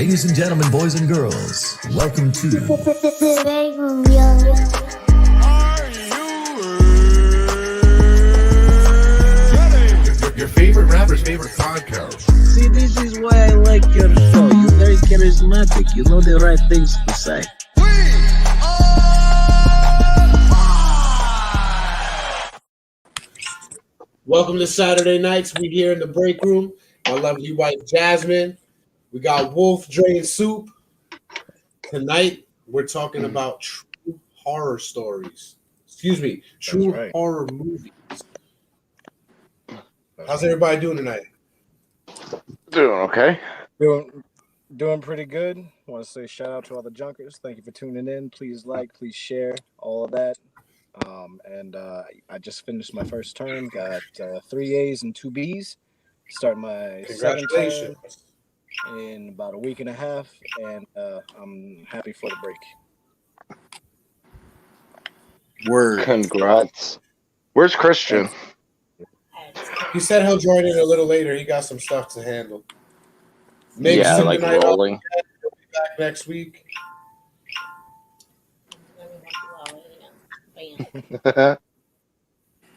Ladies and gentlemen, boys and girls, welcome to BreakRoom, yo. Your favorite rapper's favorite podcast. See, this is why I like your show. You're very charismatic. You know the right things to say. Welcome to Saturday nights. We here in the break room. My lovely wife Jasmine. We got Wolf, Dre, and Soup. Tonight we're talking about true horror stories. Excuse me, true horror movies. How's everybody doing tonight? Doing okay. Doing pretty good. Want to say shout out to all the junkers. Thank you for tuning in. Please like, please share, all of that. I just finished my first term. Got 3 A's and 2 B's. Start my second term in about a week and a half, and I'm happy for the break. Word. Congrats. Where's Christian? He said he'll join in a little later. He got some stuff to handle. Maybe like rolling. He'll be back next week.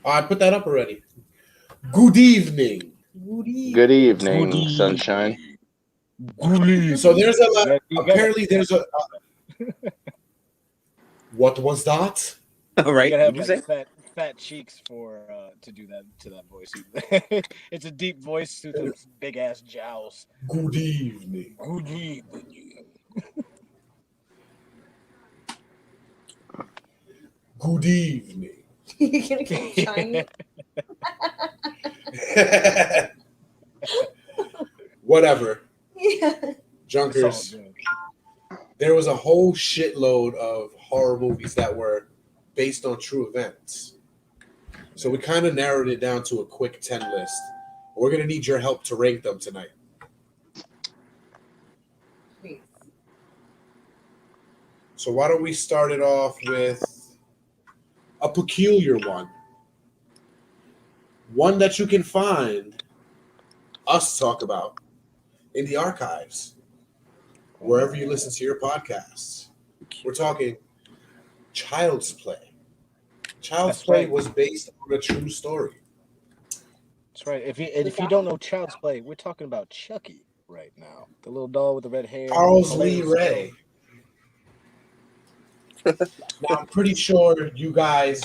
I put that up already. Good evening. Good evening, sunshine. So there's apparently there's a what was that? All right, you gotta have fat cheeks for to do that to that voice. It's a deep voice to those big ass jowls. Good evening. Good evening. Good evening. You're gonna get shiny. Whatever. Yeah. Junkers. There was a whole shitload of horror movies that were based on true events. So we kind of narrowed it down to a quick 10 list. We're going to need your help to rank them tonight. Please. So why don't we start it off with a peculiar one. One that you can find us talk about in the archives, wherever you listen to your podcasts. We're talking Child's Play. Child's Play was based on a true story. That's right. If you don't know Child's Play, we're talking about Chucky right now. The little doll with the red hair. Charles Lee Ray. Now, I'm pretty sure you guys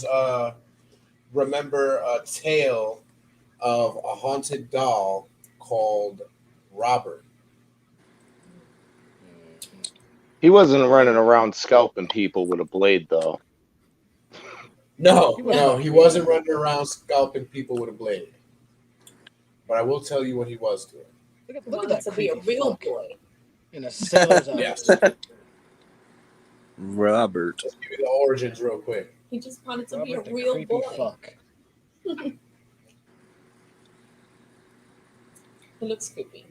remember a tale of a haunted doll called Robert. He wasn't running around scalping people with a blade, though. No, he wasn't running around scalping people with a blade. But I will tell you what he was doing. Look at that to be a real boy. In a sailor's Yes. Robert. Let's give you the origins real quick. He just wanted to Robert, be a real boy. Fuck. He looks creepy.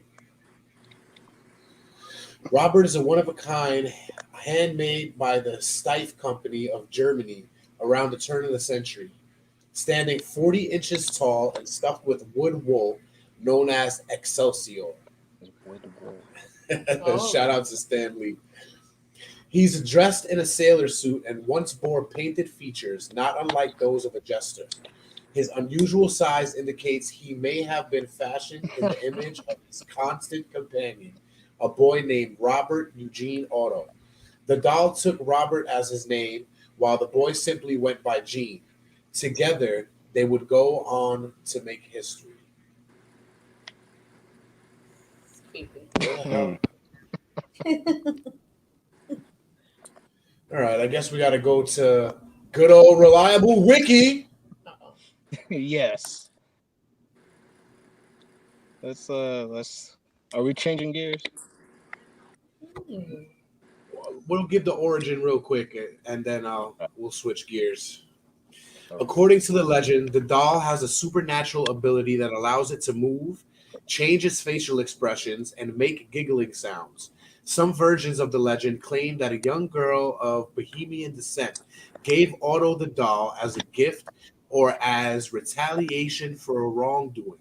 Robert is a one-of-a-kind, handmade by the Steiff Company of Germany around the turn of the century, standing 40 inches tall and stuffed with wood wool known as Excelsior. Shout out to Stan Lee. He's dressed in a sailor suit and once bore painted features not unlike those of a jester. His unusual size indicates he may have been fashioned in the image of his constant companion, a boy named Robert Eugene Otto. The doll took Robert as his name, while the boy simply went by Gene. Together, they would go on to make history. All right, I guess we got to go to good old reliable Wiki. Yes. Let's. Are we changing gears? We'll give the origin real quick, and then we'll switch gears. According to the legend, the doll has a supernatural ability that allows it to move, change its facial expressions, and make giggling sounds. Some versions of the legend claim that a young girl of Bohemian descent gave Otto the doll as a gift or as retaliation for a wrongdoing.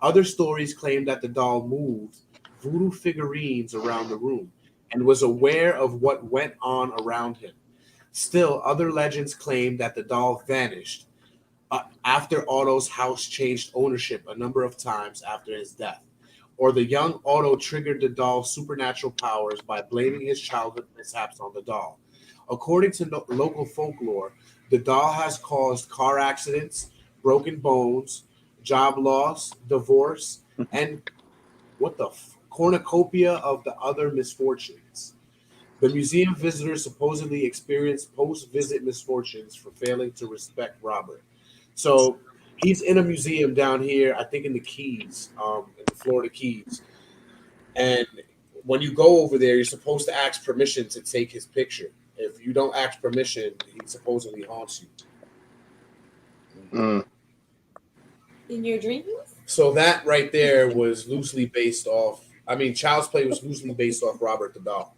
Other stories claim that the doll moved voodoo figurines around the room and was aware of what went on around him. Still, other legends claim that the doll vanished after Otto's house changed ownership a number of times after his death, or the young Otto triggered the doll's supernatural powers by blaming his childhood mishaps on the doll. According to local folklore, the doll has caused car accidents, broken bones, job loss, divorce, and cornucopia of the other misfortunes. The museum visitors supposedly experienced post-visit misfortunes for failing to respect Robert. So he's in a museum down here, I think in the Keys, in the Florida Keys. And when you go over there, you're supposed to ask permission to take his picture. If you don't ask permission, he supposedly haunts you. Mm. In your dreams? So that right there was loosely based off. I mean, Child's Play was loosely based off Robert the Doll.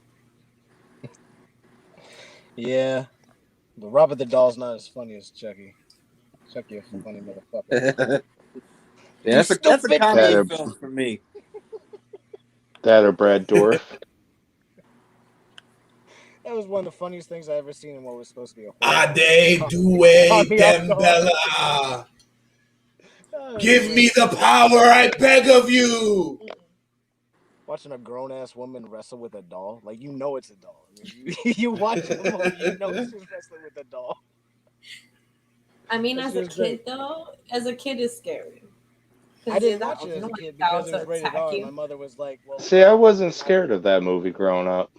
Yeah, but Robert the Doll's not as funny as Chucky. Chucky a funny motherfucker. Yeah, that's a comedy That film for me. That or Brad Dourif. That was one of the funniest things I ever seen in what was supposed to be a horror. Ade Due Dembella. Give me the power, I beg of you. Watching a grown ass woman wrestle with a doll, like you know it's a doll. You watch the movie, you know she's wrestling with a doll. I mean, That as shit a was kid, great. though, as a kid, it's scary. I didn't watch it as a kid because it was rated R. My mother was like, "Well, See, I wasn't scared of that movie growing up.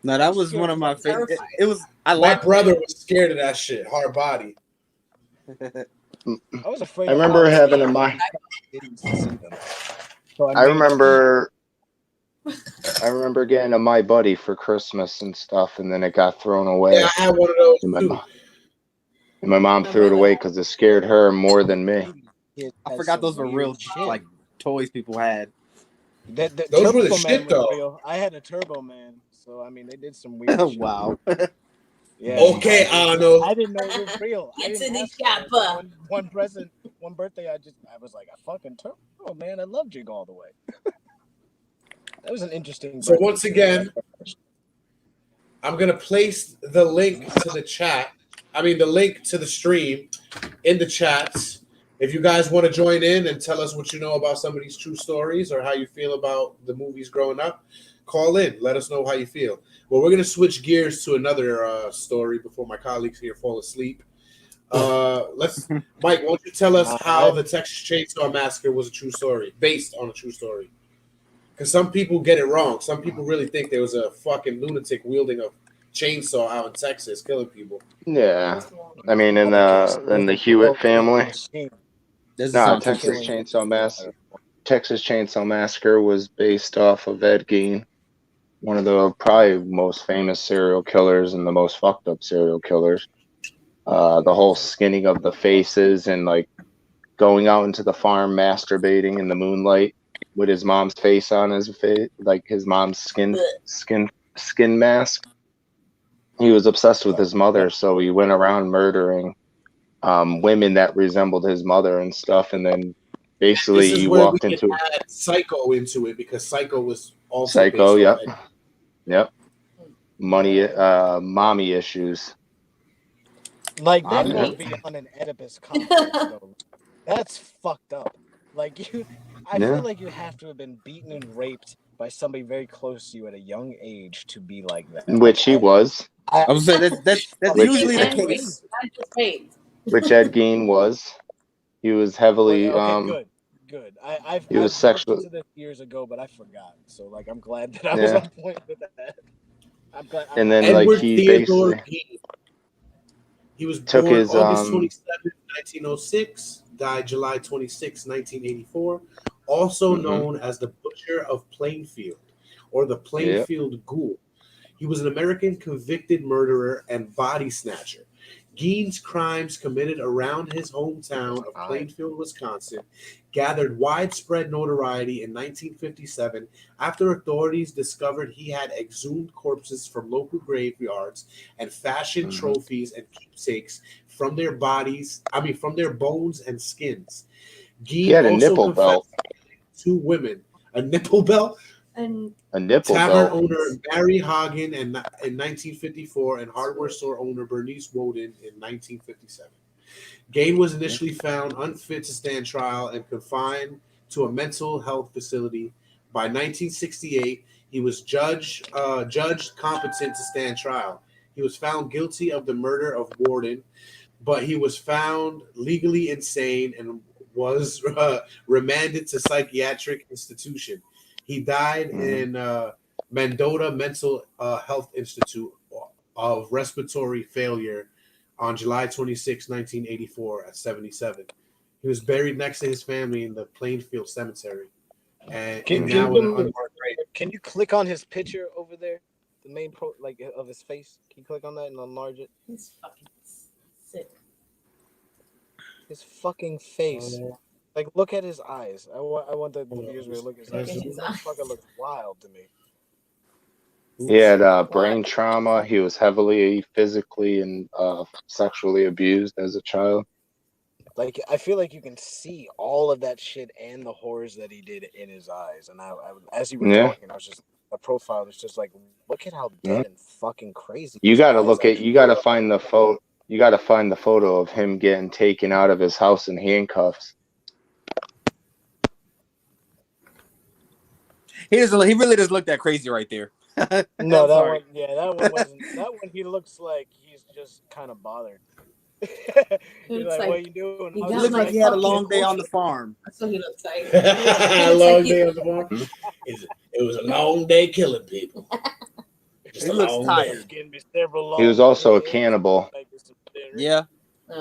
No, that was one of my favorite. It was. I My liked brother was scared of that shit. Hard body. I was afraid." I remember having a my. I remember getting a My Buddy for Christmas and stuff, and then it got thrown away. Yeah, I had one of those And too. my mom threw it away because it scared her more than me. I forgot those were real like toys people had. The Those were the Turbo shit, Man was though. real. I had a Turbo Man, so I mean they did some weird shit. Wow. Yeah. Okay, Arnold. I didn't know it was real. I Get to didn't the ask for it. shopper. One present, one birthday. I was like, I fucking Turbo Man. I love Jig all the way. That was an interesting. So birthday. once again, I'm gonna place the link to the chat. I mean, the link to the stream in the chats. If you guys want to join in and tell us what you know about some of these true stories or how you feel about the movies growing up, call in. Let us know how you feel. Well, we're gonna switch gears to another story before my colleagues here fall asleep. Let's, Mike. Why don't you tell us how the Texas Chainsaw Massacre was a true story, based on a true story? Because some people get it wrong. Some people really think there was a fucking lunatic wielding a chainsaw out in Texas killing people. Yeah, I mean, in the Hewitt family. No, Texas Chainsaw Massacre was based off of Ed Gein, one of the probably most famous serial killers and the most fucked up serial killers. The whole skinning of the faces and like going out into the farm masturbating in the moonlight with his mom's face on his face, like his mom's skin mask. He was obsessed with his mother, so he went around murdering women that resembled his mother and stuff, and then basically he walked into Psycho into it because Psycho was also Psycho. based on Yep. Mommy issues. Like that goes beyond an Oedipus complex, though. That's fucked up. Like I feel like you have to have been beaten and raped by somebody very close to you at a young age to be like that. Which he was. I was saying that's usually the case. Which Ed Gein was. He was heavily Good. I've was sexual to this years ago, but I forgot. So like I'm glad that I was on point with that. I'm glad. And then Edward like he Theodore basically he was took born his August 27, 1906, died July 26, 1984, also known as the Butcher of Plainfield or the Plainfield Ghoul. He was an American convicted murderer and body snatcher. Gein's crimes committed around his hometown of Plainfield, Wisconsin, gathered widespread notoriety in 1957 after authorities discovered he had exhumed corpses from local graveyards and fashioned trophies and keepsakes from their bones and skins. Gein he had a also nipple belt. confessed to 2 women A nipple belt. And A nipple Tavern belt. owner Barry Hagen in 1954 and hardware store owner Bernice Woden in 1957. Gain was initially found unfit to stand trial and confined to a mental health facility. By 1968, he was judged competent to stand trial. He was found guilty of the murder of Warden, but he was found legally insane and was remanded to psychiatric institution. He died in Mendota Mental Health Institute of respiratory failure on July 26, 1984 at 77. He was buried next to his family in the Plainfield Cemetery. And now in an unmarked grave. Can you click on his picture over there? The main of his face. Can you click on that and enlarge it? he's fucking sick. His fucking face. Like, look at his eyes. I want the viewers to look at his eyes. Look at his This eyes. motherfucker looks wild to me. He had brain trauma. He was heavily physically and sexually abused as a child. Like, I feel like you can see all of that shit and the horrors that he did in his eyes. And I as you were talking, I was just a profile. It's just like, look at how dead and fucking crazy. You got to look at. You got to find the photo. You got to find the photo of him getting taken out of his house in handcuffs. He really doesn't look that crazy right there. No, that one. Yeah, that one wasn't. That one, he looks like he's just kind of bothered. He's like, what are you doing? He He looks like he had a long day on the farm. That's what he looks like. A long day on the farm. It was a long day killing people. He looks tired. He was also a cannibal. Yeah.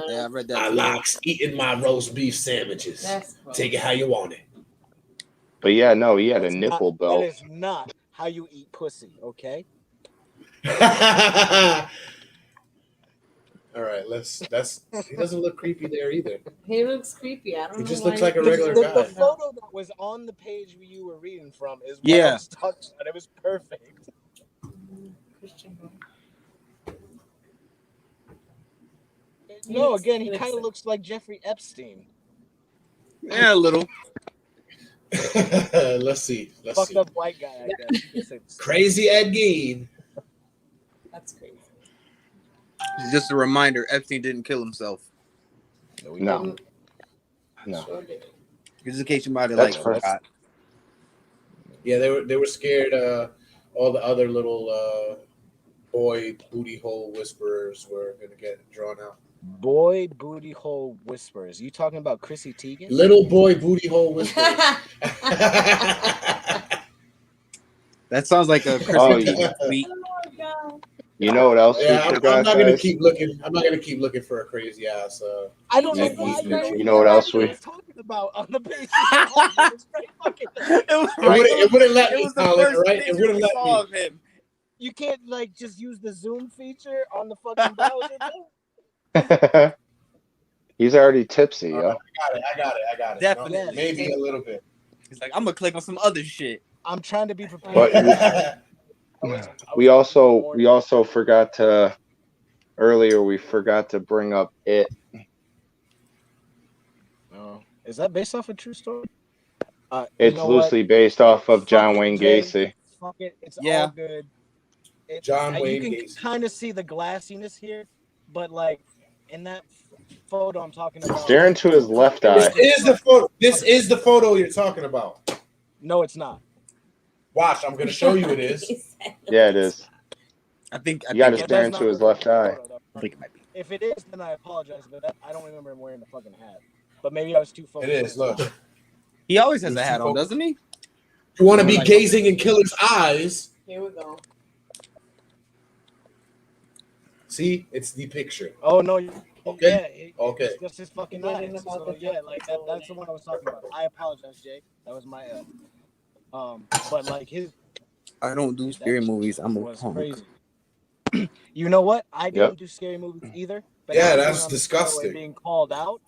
Yeah, I read that. I likes eating my roast beef sandwiches. Take it how you want it. But yeah, no, he had a nipple belt. That is not how you eat pussy, okay? All right, he doesn't look creepy there either. He looks creepy. I don't know. He just why looks like a regular guy. The photo that was on the page you were reading from is what I was talking about. It was perfect. Christian. No, again, he kind of looks like Jeffrey Epstein. Yeah, a little. Let's see. Fucked up white guy, I guess. Crazy Ed Gein. That's crazy. Just a reminder, Epstein didn't kill himself. No. Sure did. Just in case you might have That's forgot. Yeah, they were scared. All the other little boy booty hole whisperers were gonna get drawn out. Boy booty hole whispers. You talking about Chrissy Teigen? Little boy booty hole whisperers. That sounds like a Chrissy Teigen tweet. Oh my god. You know what else? Yeah, we I'm forgot, not gonna guys? keep looking. I'm not gonna keep looking for a crazy ass. I don't know Ed why Gein. You know what else we? was talking about on the page. It was right fucking there. It wouldn't let me, It was the Colin, first right? It picture wouldn't we let saw me. of him. You can't just use the zoom feature on the fucking browser. Bro? He's already tipsy, yo. I got it. Definitely. No, maybe a little bit. He's like, I'm gonna click on some other shit. I'm trying to be prepared. But we also forgot to earlier. We forgot to bring up it. Oh. Is that based off a true story? It's loosely based off of John Wayne Gacy. Fuck it. It's Yeah. all good. John Wayne You Gacy. can kind of see the glassiness here, but like in that photo I'm talking about. Stare into his left eye. This is the photo you're talking about. No, it's not. Watch, I'm gonna show you it is. Yeah, it is. I think You got to it- stare into his left eye. I think it might be. If it is, then I apologize, but I don't remember him wearing the fucking hat. But maybe I was too focused. It is. Look, He always has a hat on, doesn't he? you want to be gazing in killer's eyes. Here we go. See, it's the picture. Oh no. Okay. Yeah, Okay. It's just his fucking eyes. So, yeah, like that's the one I was talking about. I apologize, Jay. That was my but like his I don't do scary movies. I'm a was punk. crazy. You know what? I didn't do scary movies either. But Yeah, after that's being on the show and disgusting. Being called out,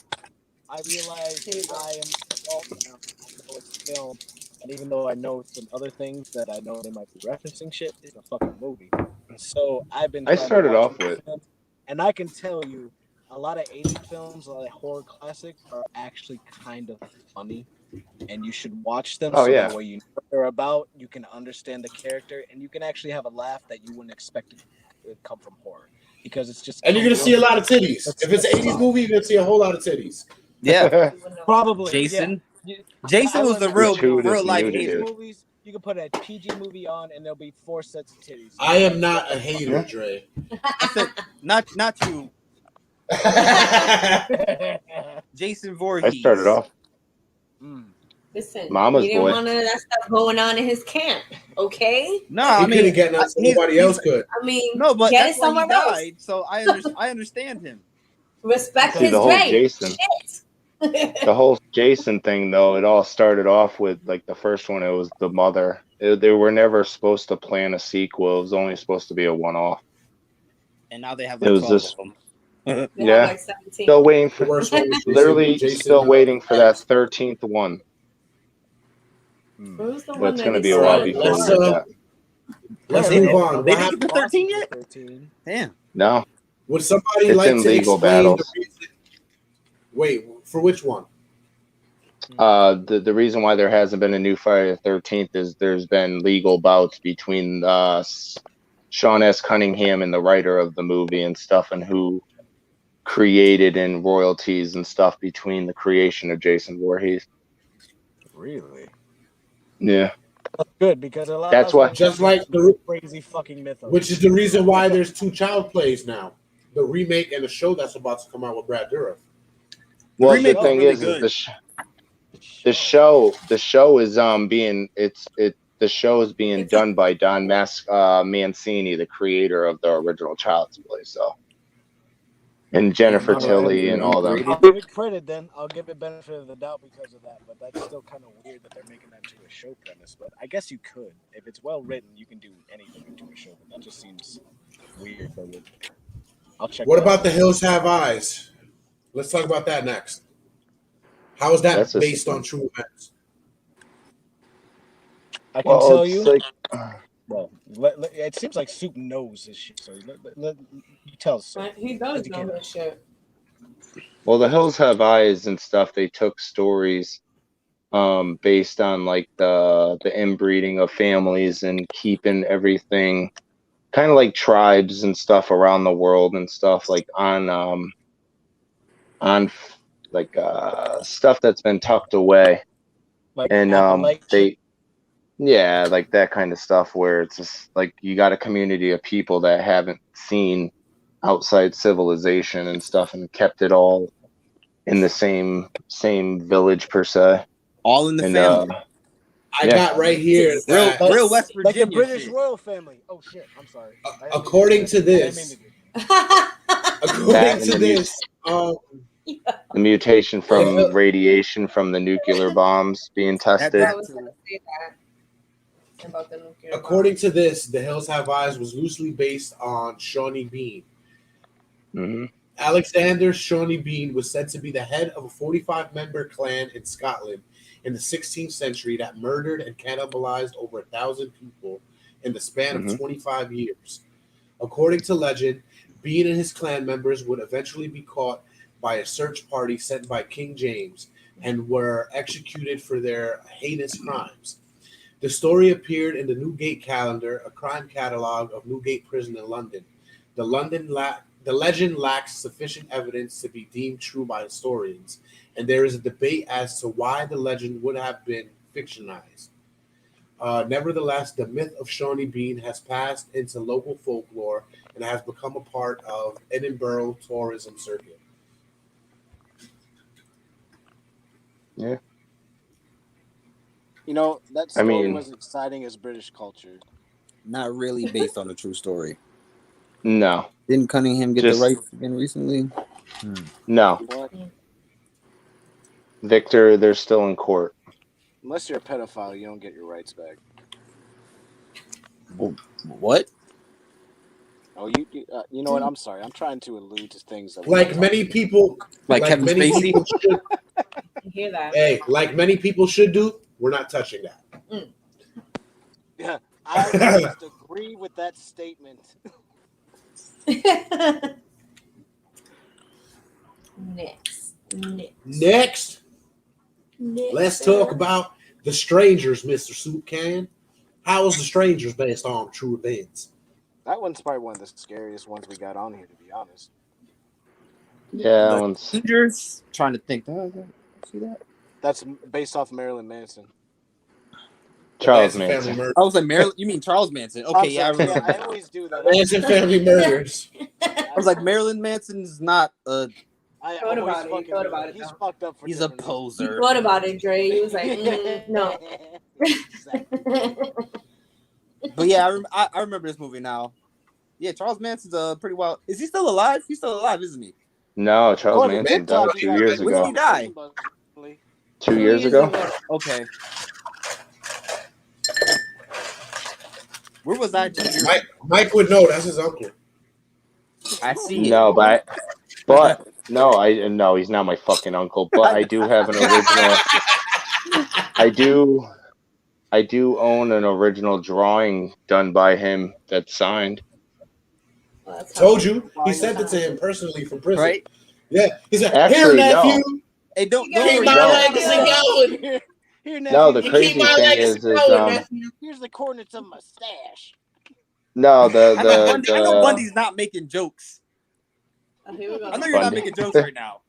I realized I am involved now. I know it's film, and even though I know some other things that I know they might be referencing shit, it's a fucking movie. So I've been. I trying to started watch off them, with. and I can tell you, a lot of 80s films, a lot of horror classics are actually kind of funny, and you should watch them Oh, so yeah. that way you know what they're about, you can understand the character, and you can actually have a laugh that you wouldn't expect to come from horror, because it's just And you're gonna see a lot of titties. If it's an 80s movie, you're gonna see a whole lot of titties. Yeah, probably Jason. Yeah. Jason was the real Gratuitous life nudity. Asian. Movies, you can put a PG movie on, and there'll be 4 sets of titties. I am not a hater, Dre. I said not you, Jason Voorhees. I started off. Listen, Mama's he didn't boy. want none of that stuff going on in his camp. Okay. No, He I mean couldn't get nothing nobody else could. I mean, no, but get that's it why he somewhere else. died. So I understand him. Respect See, his the whole grave. Jason. The whole Jason thing, though, it all started off with like the first one. It was the mother. They were never supposed to plan a sequel. It was only supposed to be a one-off. And now they have It like was 12 just of them. They Yeah. have like 17. Still waiting The for, worst one was literally Jason, still waiting for that 13th one. Who's the But one it's that going to they be a saw while in the before we let's, get park? that. Let's They move didn't- on. They What didn't get to happened- 13 yet? 13. Damn. No, Would somebody It's like in to legal explain battles. the reason? Wait, for which one? the reason why there hasn't been a new Friday the 13th is there's been legal bouts between Sean S. Cunningham and the writer of the movie and stuff, and who created and royalties and stuff between the creation of Jason Voorhees. Really? Yeah, That's good, because a lot That's of why- Just like the, crazy fucking mythos. which is the reason why there's 2 child plays now, the remake and the show that's about to come out with Brad Dourif. well, remake the was thing really is good. the show is the show is being It's done by Don Mancini, the creator of the original Child's Play. So, and Jennifer Wow. Tilly and all them. I'll give it credit then. I'll give it benefit of the doubt because of that. But that's still kind of weird that they're making that into a show premise. But I guess you could. If it's well written, you can do anything into a show. But that just seems weird. But I'll check What that about out. The Hills Have Eyes? Let's talk about that next. How is that That's a- based on true events? I can tell it's you. like, Well, it seems like Soup knows this shit. So you tell us. Right? He does know that shit. well, The Hills Have Eyes and stuff. They took stories based on like the inbreeding of families and keeping everything kind of like tribes and stuff around the world and stuff like on like stuff that's been tucked away. Like And Appalachia? yeah, like that kind of stuff where it's just like you got a community of people that haven't seen outside civilization and stuff and kept it all in the same village per se. All in the And family. I Yeah. got right here that Real West Like Virginia the British shit. royal family. Oh shit! I'm sorry. according to this, according That to and this, the mutation from radiation from the nuclear bombs being tested. I was gonna say that about the nuclear according bomb. to this, The Hills Have Eyes was loosely based on Shawnee Bean. Hmm. Alexander Shawnee Bean was said to be the head of a 45-member clan in Scotland in the 16th century that murdered and cannibalized over 1,000 people in the span of 25 years. According to legend, Bean and his clan members would eventually be caught by a search party sent by King James and were executed for their heinous crimes. The story appeared in the Newgate Calendar, a crime catalog of Newgate Prison in London. The legend lacks sufficient evidence to be deemed true by historians, and there is a debate as to why the legend would have been fictionalized. Nevertheless, the myth of Shawnee Bean has passed into local folklore and has become a part of Edinburgh tourism circuit. Yeah. You know, that I story mean- was exciting as British culture. Not really based on a true story. No, Didn't Cunningham get Just- the rights again recently? no, What? Victor, they're still in court. Unless you're a pedophile, you don't get your rights back. What? Oh, you know what? I'm sorry. I'm trying to allude to things that Like many people, Like Kevin many Spacey? people should, You hear that? hey, like many people should do, we're not touching that. Yeah, I just agree with that statement. Next, let's talk about The Strangers, Mr. Soup Can. How is The Strangers based on true events? That one's probably one of the scariest ones we got on here, to be honest. Yeah, that one's Strangers. Trying to think. See that? That's based off Marilyn Manson. Charles Family Manson. Murder. I was like Marilyn. You mean Charles Manson? Okay, yeah, I remember. I always do that. Manson Family Murders. I was like Marilyn Manson's not a. I Thought always about it. You fucking thought do about that. it, He's though. fucked up for He's a different poser. He thought about it, Dre. He was like, no. But yeah, I remember this movie now. Yeah, Charles Manson's pretty wild. Is he still alive? He's still alive, isn't he? No, Charles According to Manson died TikTok, 2 years When did he ago. die? 2 years ago? Okay. Where was I 2 years ago? Mike would know. That's his uncle. I see. No, but no, he's not my fucking uncle. But I do have an original. I do own an original drawing done by him that's signed. Told you. He sent it to him personally from prison. Right? Yeah. He said, Actually, "Here, nephew. no. Hey, don't Keep worry. my No. legacy going. No, the Keep crazy my thing legacy is going, nephew." Here's the coordinates of my stash. no, I know Bundy's not making jokes. Oh, here we go. I know you're not making jokes right now.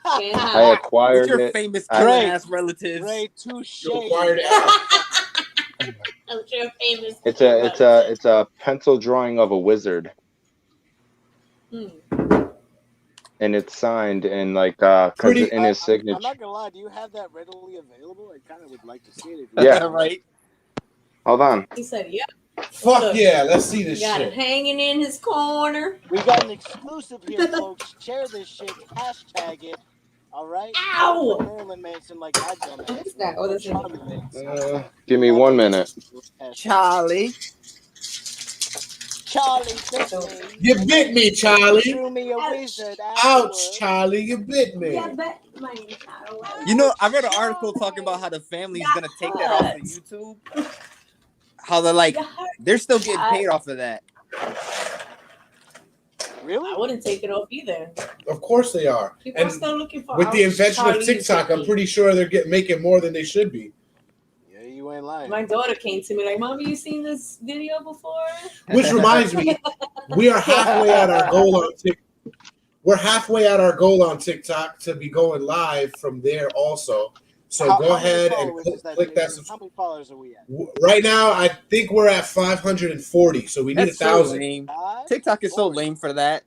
I acquired With your it. famous I- killing ass relatives. Ray, touche. You acquired it. I'm sure famous. It's a pencil drawing of a wizard, and it's signed and Pretty- in his I'm signature. not gonna lie. Do you have that readily available? I kind of would like to see it. Yeah. Right. Hold on. He said, yeah. Fuck yeah. Let's see this He got it shit. hanging in his corner. We got an exclusive here, folks. Share this shit. Hashtag it. All right. Ow! Marilyn Manson, like I done. What is that? Oh, that's Charlie Manson. Give me 1 minute. Charlie. Charlie bit me. You bit me, Charlie. Threw me a wizard. Ouch, Charlie. You bit me. Yeah, but my You know, I read an article talking about how the family is gonna take that off of YouTube. How they're still getting paid off of that. Really? I wouldn't take it off either. Of course they are. People are And still looking for. with the invention of Charlie TikTok, I'm pretty sure they're making more than they should be. Yeah, you ain't lying. My daughter came to me like, "Mommy, you seen this video before?" Which reminds me, we are halfway at our goal on TikTok. We're halfway at our goal on TikTok to be going live from there also. So go ahead and click that. How many followers are we at? Right now, I think we're at 540. So we need That's 1,000. so lame. TikTok is so lame for that.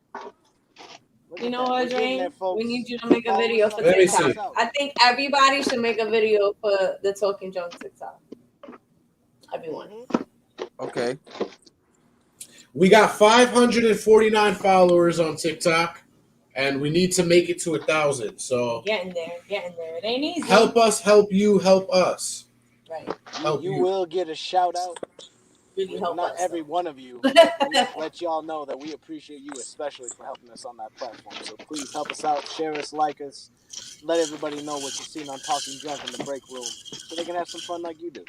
You know what, Dre? We need you to make a Oh, video for Let me TikTok. see. I think everybody should make a video for the Talking Junk TikTok. Everyone. Okay. We got 549 followers on TikTok, and we need to make it to 1,000. So Getting there. It ain't easy. help us, help you, help us. Right. Help You you. will get a shout out. Really help Not us. every one of you. Let y'all know that we appreciate you, especially for helping us on that platform. So please help us out, share us, like us, let everybody know what you've seen on Talking Drunk in the break room, so they can have some fun like you do.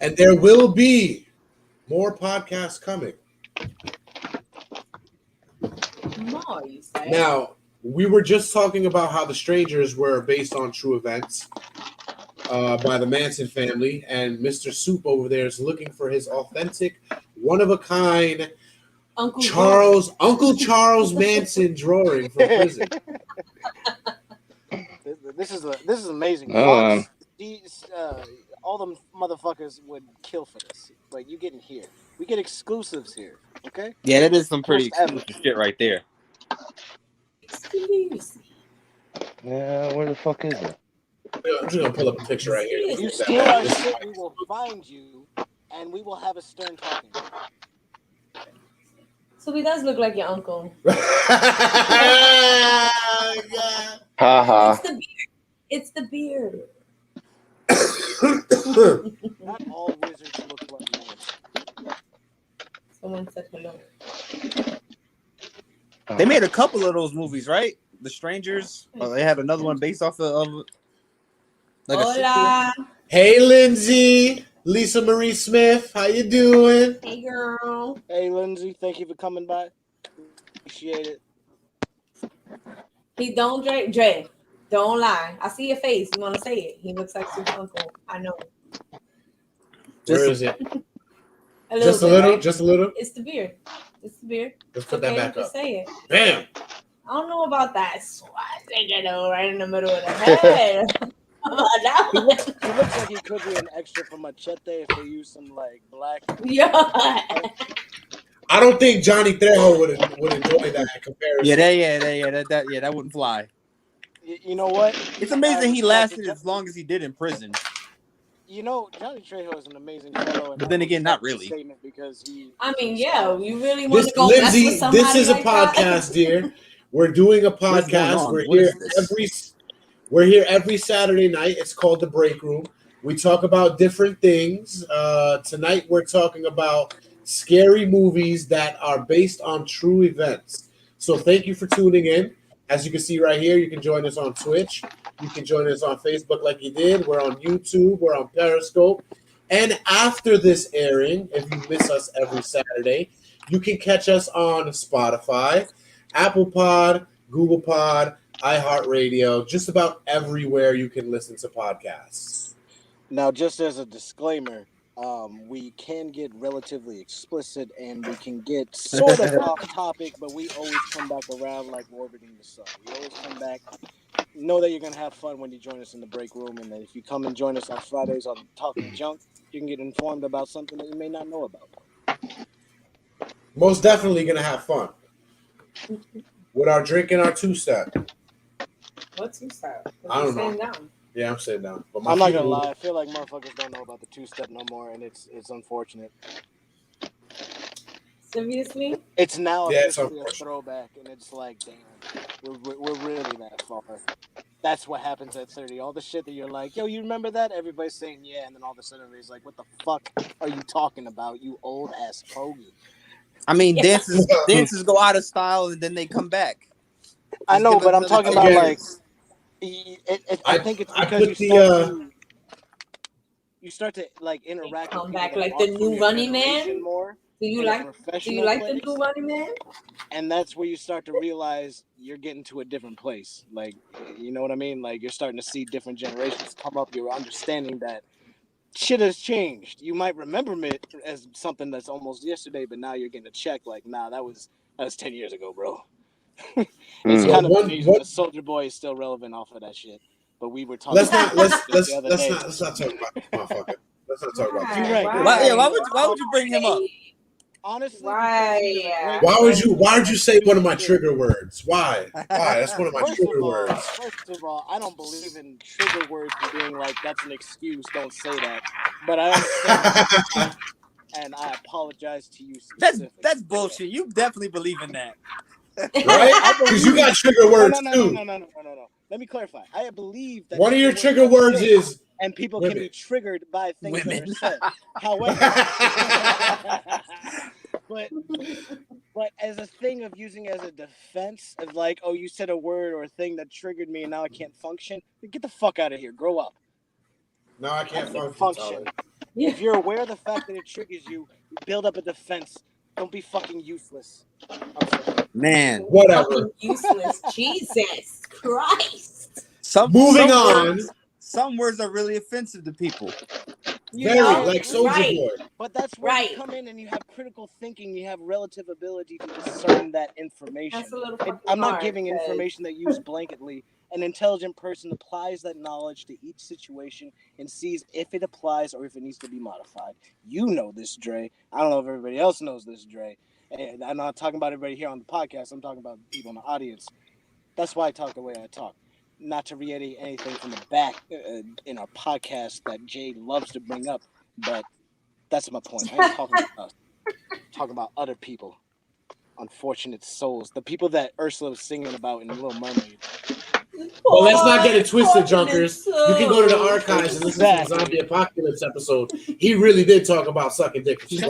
And there will be more podcasts coming. More, you say. Now, we were just talking about how The Strangers were based on true events by the Manson family, and Mr. Soup over there is looking for his authentic, one-of-a-kind Uncle Uncle Charles Manson drawing from prison. This is amazing. These all them motherfuckers would kill for this. Like, you getting here. We get exclusives here. Okay? Yeah, that is some pretty First ever. exclusive shit right there. Excuse. Yeah, where the fuck is it? I'm just gonna pull up a picture right here. If you steal our shit, we will find you, and we will have a stern talking. So he does look like your uncle. Ha ha. It's the beard. Not all wizards look like men. Someone said hello. They made a couple of those movies, right? The Strangers. They had another one based off of like Hola. Hey, Lindsay, Lisa Marie Smith, how you doing? Hey, girl. Hey, Lindsay, thank you for coming by. Appreciate it. He don't Dre. Don't lie. I see your face. You want to say it? He looks like Soup's uncle. I know. Where is it? Just a little. Right? Just a little. It's the beard. It's the beard. Let's put that back just up. Say it. Bam. I don't know about that swastika though, right in the middle of the head. He looks like he could be an extra from Machete if they use some like black. Yeah. I don't think Johnny Trejo would enjoy that comparison. That wouldn't fly. You know what? It's amazing he lasted as long as he did in prison. You know, Johnny Trejo is an amazing fellow, but then again, not really. Because he. I mean, yeah, you really want This to go Lindsay, mess with somebody this is like a podcast, dear. We're doing a podcast. We're here every Saturday night. It's called the Break Room. We talk about different things. Tonight we're talking about scary movies that are based on true events. So thank you for tuning in. As you can see right here, you can join us on Twitch. You can join us on Facebook like you did. We're on YouTube. We're on Periscope. And after this airing, if you miss us every Saturday, you can catch us on Spotify, Apple Pod, Google Pod, iHeartRadio, just about everywhere you can listen to podcasts. Now, just as a disclaimer, we can get relatively explicit and we can get sort of off topic, but we always come back around like orbiting the sun. We always come back. Know that you're going to have fun when you join us in the break room, and that if you come and join us on Fridays on Talking Junk, you can get informed about something that you may not know about. Most definitely going to have fun. With our drink and our two-step. What two-step? I don't know. Down? Yeah, I'm sitting down. But I'm not going to lie. I feel like motherfuckers don't know about the two-step no more, and it's unfortunate. Seriously? It's now it's a throwback, and it's like, damn, we're really that far. That's what happens at 30. All the shit that you're like, yo, you remember that? Everybody's saying yeah, and then all of a sudden everybody's like, what the fuck are you talking about, you old ass fogey? I mean, dances go out of style and then they come back. I know, but I'm talking about like. I think it's because you start to like interact. Come back like the new Running Man. More. Do you like the new Running Man? And that's where you start to realize you're getting to a different place. Like, you know what I mean? Like, you're starting to see different generations come up. You're understanding that shit has changed. You might remember it as something that's almost yesterday, but now you're getting a check. Like, nah, that was 10 years ago, bro. It's kind of amazing. The Soldier Boy is still relevant off of that shit. But we were talking. Let's not talk about it, motherfucker. Let's not talk about it. You're right. Why would you bring him up? Honestly, why would you say one of my trigger words? Why? That's one of my trigger words. First of all, I don't believe in trigger words being like that's an excuse. Don't say that. But I understand, and I apologize to you. That's bullshit. You definitely believe in that, right? Because you got trigger words too. No. Let me clarify. I believe that one of your trigger words is. And people can be triggered by things that are said. However, but as a thing of using as a defense of like, oh, you said a word or a thing that triggered me and now I can't function. Get the fuck out of here. Grow up. No, I can't function. If you're aware of the fact that it triggers you, build up a defense. Don't be fucking useless. Man. Whatever. Useless. Jesus Christ. Moving on. Some words are really offensive to people. Like Soldier Boy. But that's where you come in and you have critical thinking. You have relative ability to discern that information. That's a little I'm not giving information that used blanketly. An intelligent person applies that knowledge to each situation and sees if it applies or if it needs to be modified. You know this, Dre. I don't know if everybody else knows this, Dre. And I'm not talking about everybody here on the podcast. I'm talking about people in the audience. That's why I talk the way I talk. Not to reiterate anything from the back in our podcast that Jade loves to bring up, but that's my point. I ain't talking about us. I'm talking about other people. Unfortunate souls. The people that Ursula was singing about in Little Mermaid. Well, let's not get it twisted, Junkers. You can go to the archives and listen to the Zombie Apocalypse episode. He really did talk about sucking dick. You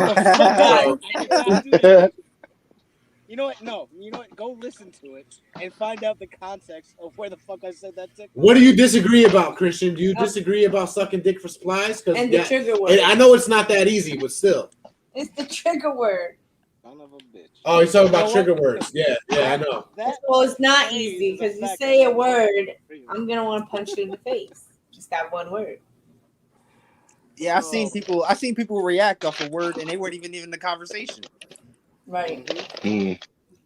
know what? No. You know what? Go listen to it and find out the context of where the fuck I said that tick. What do you disagree about, Christian? Do you disagree about sucking dick for supplies? And the trigger word. I know it's not that easy, but still. It's the trigger word. Son of a bitch. Oh, he's talking You know about trigger what? words. Yeah, I know. So it's not that easy is the because you fact say that a word, I'm- I'm gonna want to punch you in the face. Just that one word. Yeah, I seen people react off a word and they weren't even in the conversation. Right. Mm.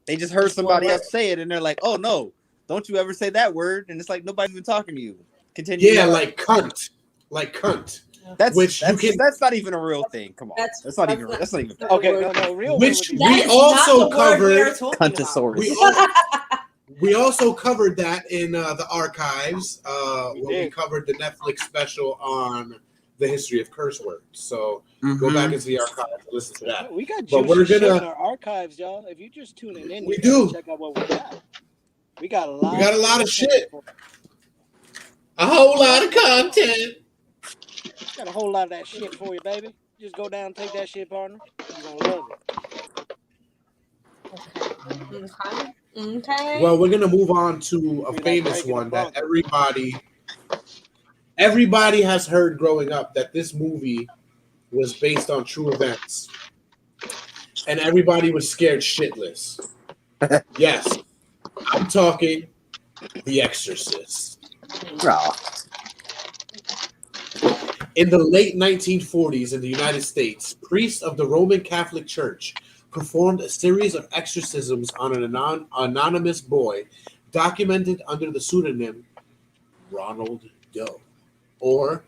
They just heard Just one somebody word. else say it and they're like, "Oh no, don't you ever say that word?" And it's like nobody's even talking to you. Continue. Yeah, like cunt. Like cunt. That's Which you can. that's not even a real thing. Come on, that's not even. That's not even. not the Okay, word. no, real Which word would be we That is also not the word we are covered. talking about. Cuntosaurus. We also covered that in the archives when we did. covered the Netflix special on the history of curse words. So go Mhm. back into the archives and listen to that. We got But juicy we're shit in gonna. our archives, y'all. If you just tuning in, We you gotta do. check out what we got. We got a lot. We got a lot of content shit. for- A whole lot of content. Got a whole lot of that shit for you, baby. Just go down and take that shit, partner. You're gonna love it. Okay. Well, we're gonna move on to a Be like famous breaking a one that Bronco. everybody has heard growing up, that this movie was based on true events, and everybody was scared shitless. Yes, I'm talking The Exorcist. Oh. In the late 1940s in the United States, priests of the Roman Catholic Church performed a series of exorcisms on an anonymous boy documented under the pseudonym Ronald Doe or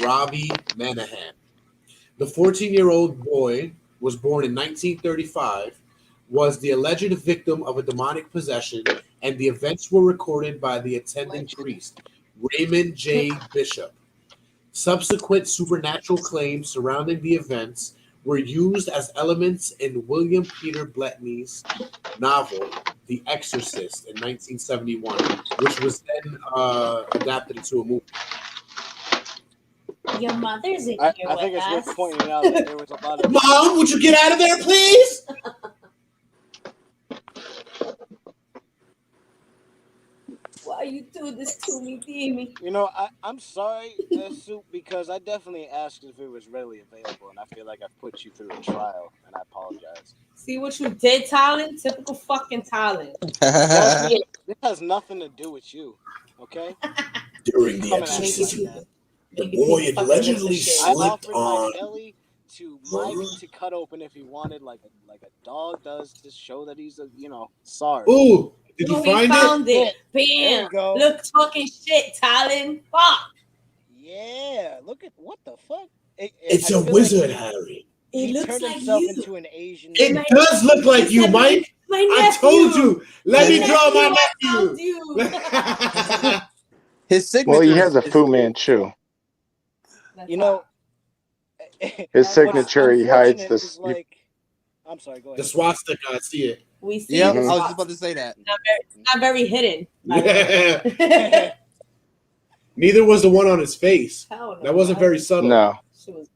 Robbie Manahan. The 14-year-old boy was born in 1935, was the alleged victim of a demonic possession, and the events were recorded by the attending priest, Raymond J. Bishop. Subsequent supernatural claims surrounding the events were used as elements in William Peter Blatty's novel The Exorcist in 1971, which was then adapted into a movie. Your mother's in I here think with it's us. worth pointing out that there was a lot of. Mom, would you get out of there, please? Why you do this to me, Demi? You know, I'm sorry, Soup, because I definitely asked if it was readily available, and I feel like I've put you through a trial, and I apologize. See what you did, Talon? Typical fucking Talon. This has nothing to do with you, okay? During the Coming at me exorcism, like that. the boy had allegedly I slipped offered on. my belly to Mike to cut open if he wanted, like a dog does, to show that he's sorry. Ooh, did you Ooh, find he found it? it. There Bam. we go. Look, talking shit, Talon. Fuck. Yeah, look at what the fuck. It's I a feel wizard, like Harry. It he looks turned like himself you. into an Asian. It does look like you, Mike. My I nephew. told you. Let me draw my I nephew. found you. His signature. Well, he has a is- Fu Manchu. You know, His signature, he hides unfortunate this. is like. I'm sorry. Go ahead. The swastika, I see it. We see Yep, the I was spots. just about to say that. Not very hidden. by the way. Neither was the one on his face. Hell no. That wasn't very subtle. No. She was,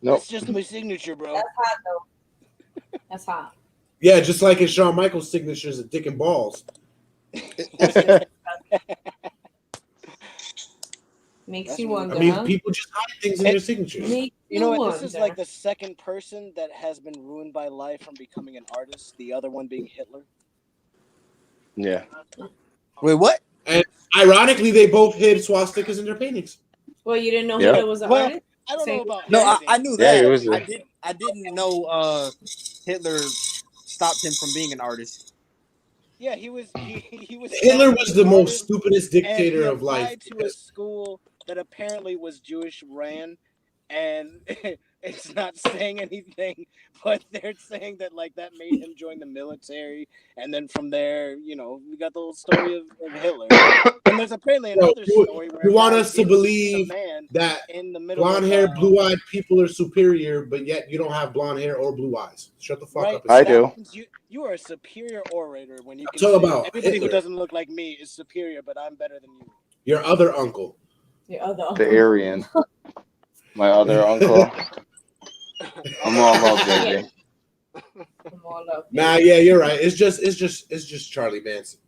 Nope. That's just my signature, bro. that's hot though. That's hot. Yeah, just like in Shawn Michaels' signatures of dick and balls. Makes That's you really wonder, I mean, huh? people just hide things in their signatures. Makes You know what? wonder. This is like the second person that has been ruined by life from becoming an artist. The other one being Hitler. Yeah. Wait, what? And ironically, they both hid swastikas in their paintings. Well, you didn't know Yeah. Hitler was an Well, artist? I don't know about. No, hiding. I knew Yeah, that. he was I didn't know Hitler stopped him from being an artist. Yeah, he was. He was. Hitler was the most artist, stupidest and dictator he of life. applied to a school that apparently was Jewish ran, and it's not saying anything, but they're saying that like that made him join the military, and then from there, we got the whole story of Hitler. And there's apparently So, another story where you a want guy us to did believe a man that in the middle blonde of, hair, blue eyed people are superior, but yet you don't have blonde hair or blue eyes. Shut the fuck right? up. I That do. means you are a superior orator when you can Talk say about everybody Hitler. who doesn't look like me is superior, but I'm better than you. Your other uncle. Your other The Aryan. My other uncle. I'm all about JJ. I'm all up. Nah, yeah, you're right. It's just Charlie Manson.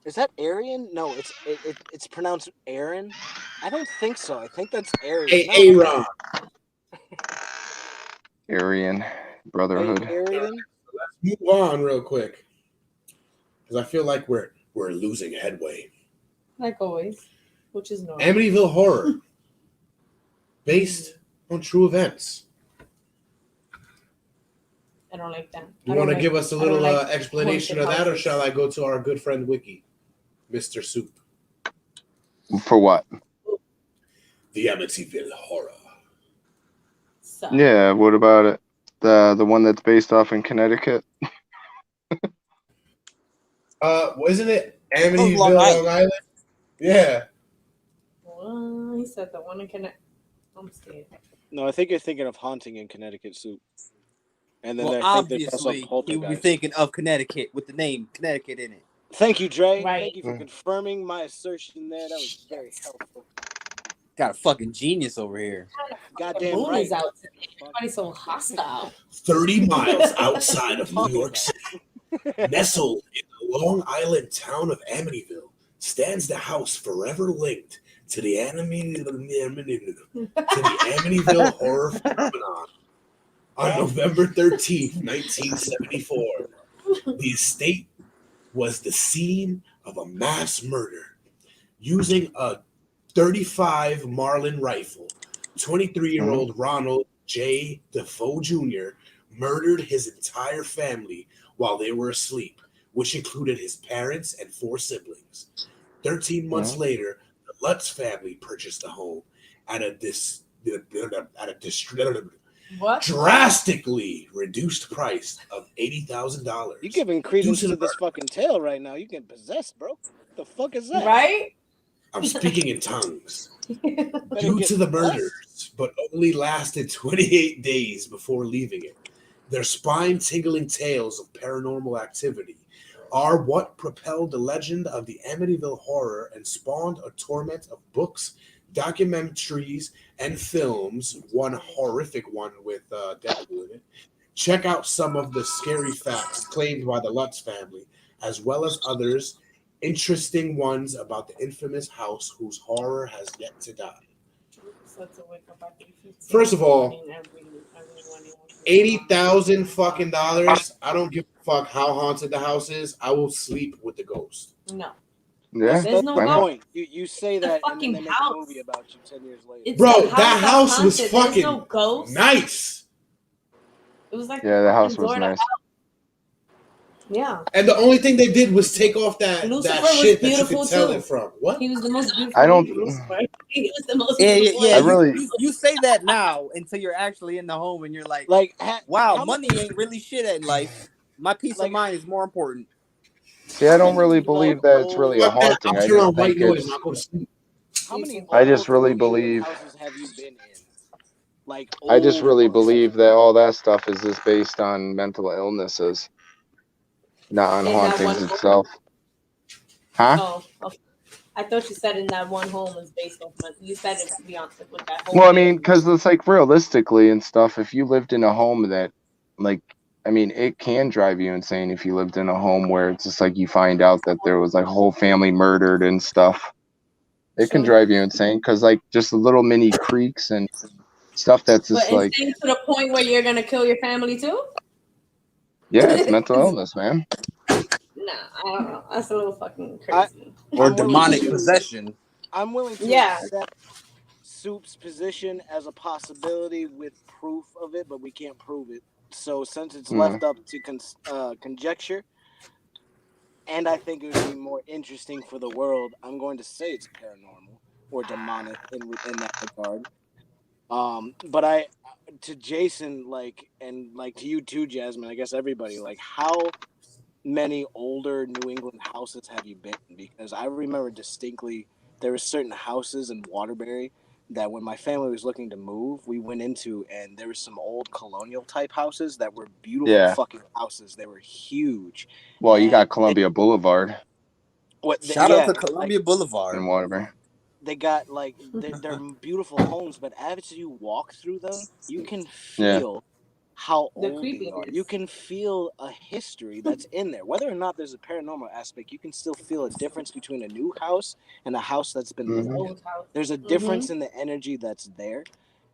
Is that Aryan? No, it's pronounced Aaron. I don't think so. I think that's Aryan. Aaron. Aryan. brotherhood. Aiden? Let's move on real quick because I feel like we're losing headway. Like always, which is normal. Amityville Horror, based on true events. I don't like that. You want to give us a little explanation of that, or houses. shall I go to our good friend Wiki, Mr. Soup? For what? The Amityville Horror. So, Yeah, what about it? The one that's based off in Connecticut? Wasn't it Amityville, Long Island. Long Island? Yeah. well, he said the one in Connecticut. I'm scared. No, I think you're thinking of Haunting in Connecticut, Soup. And then Well, I think there's also obviously, he would be Poltergeist. thinking of Connecticut with the name Connecticut in it. Thank you, Dre. Right. Thank you for confirming my assertion there. That was very helpful. Got a fucking genius over here. The Goddamn moon right. is out today. Everybody's so hostile. 30 miles outside of New York City, nestled in the Long Island town of Amityville, stands the house forever linked to the Amityville horror phenomenon. On November 13th, 1974, the estate was the scene of a mass murder. Using a .35 Marlin rifle, 23-year-old Ronald J. Defoe Jr. murdered his entire family while they were asleep, which included his parents and 4 siblings. 13 months later, the Lutz family purchased the home at a drastically reduced price of $80,000. You giving credence to this fucking tale right now. You getting possessed, bro. The fuck is that? Right? I'm speaking in tongues. Due to the murders, but only lasted 28 days before leaving it. Their spine-tingling tales of paranormal activity are what propelled the legend of the Amityville Horror and spawned a torment of books, documentaries, and films. One horrific one with Deadpool in it. Check out some of the scary facts claimed by the Lutz family, as well as others interesting ones about the infamous house whose horror has yet to die. First of all, $80,000 fucking dollars. I don't give a fuck how haunted the house is. I will sleep with the ghost. No. Yeah, There's no why not? Point. You say that, and then they make a house. movie about you 10 years later. It's Bro, the that house was haunted. fucking There's no ghost. nice. It was like Yeah, the house door was to nice. house. Yeah. And the only thing they did was take off that Lucifer shit was that you beautiful could tell too. it from. What? He was the most beautiful. I don't- Lucifer. He was the most Yeah, beautiful. yeah. I really- You say that now until you're actually in the home and you're like, wow, money ain't really shit in life. My peace of mind is more important. See, I don't really believe that it's really a haunting. I just think it's. How many I just old really colonial believe. houses have you been in? Like I just old really ones. believe that all that stuff is just based on mental illnesses, not on In that hauntings one- itself. Huh? Oh, okay. I thought you said in that one home was based off. You said it beyond with that home. Well, I mean, because it's like realistically and stuff, if you lived in a home that, like, I mean, it can drive you insane if you lived in a home where it's just like you find out that there was like a whole family murdered and stuff. It can drive you insane because, like, just the little mmini creaks and stuff that's just But like, insane to the point where you're gonna kill your family too? yeah, it's mental illness, man. Nah, I don't know. That's a little fucking crazy. Or demonic possession. I'm willing to Yeah. accept Soup's position as a possibility with proof of it, but we can't prove it. So since it's left up to conjecture, and I think it would be more interesting for the world, I'm going to say it's paranormal or demonic in that regard. But to Jason, and to you too, Jasmine, I guess everybody, how many older New England houses have you been in? Because I remember distinctly there were certain houses in Waterbury that when my family was looking to move, we went into, and there were some old colonial type houses that were beautiful fucking houses. They were huge. Well, you got Columbia Boulevard Shout out to Columbia Boulevard in Waterbury. They got they're beautiful homes, but as you walk through them, you can feel how old they are. You can feel a history that's in there. Whether or not there's a paranormal aspect, you can still feel a difference between a new house and a house that's been lived in. There's a difference in the energy that's there.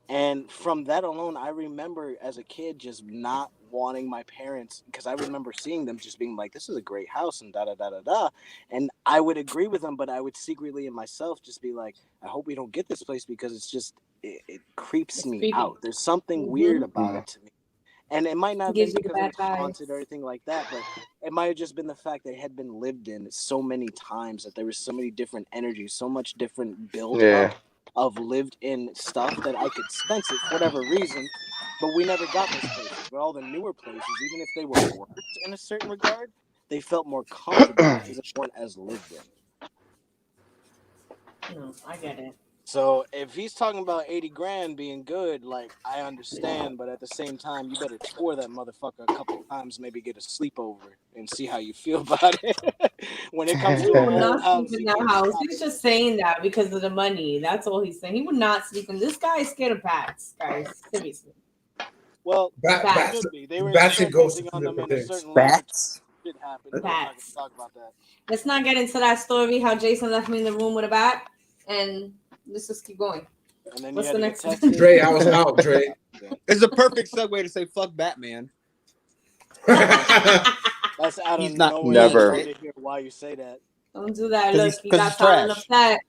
And from that alone, I remember as a kid just not wanting my parents, because I remember seeing them just being like, this is a great house and da da da da da. And I would agree with them, but I would secretly in myself just be like, I hope we don't get this place because it's just, it creeps It's me creepy. out. There's something Mhm. weird about it to me. And it might not have been Gives you the because it bad was haunted vibes. or anything like that, but it might have just been the fact that it had been lived in so many times, that there was so many different energies, so much different build Yeah. up of lived in stuff that I could sense it for whatever reason. But we never got those places. But all the newer places, even if they were worse in a certain regard, they felt more comfortable because they weren't as lived in. No, I get it. So if he's talking about 80 grand being good, like, I understand, but at the same time, you better tour that motherfucker a couple times, maybe get a sleepover and see how you feel about it. When it comes to He an would old not house, sleep in you that can't house. stop He's it. just saying that because of the money. That's all he's saying. He would not sleep in. This guy is scared of bats, guys. Seriously. Well, Bats, they Bats. should be. They were bats and ghosts experimenting are on two them different in a things. certain laboratory. Bats. Shit happened. But we're not going Bats. to talk about that. Let's not get into that story, how Jason left me in the room with a bat. And let's just keep going. And then What's you had the to next get one? tested. Dre, I was out, Dre. It's a perfect segue to say fuck Batman. That's out of He's not nowhere. Never. I love to hear why you say that. Don't do that. 'Cause Look, he's- you 'cause got he's Talon trash. upset.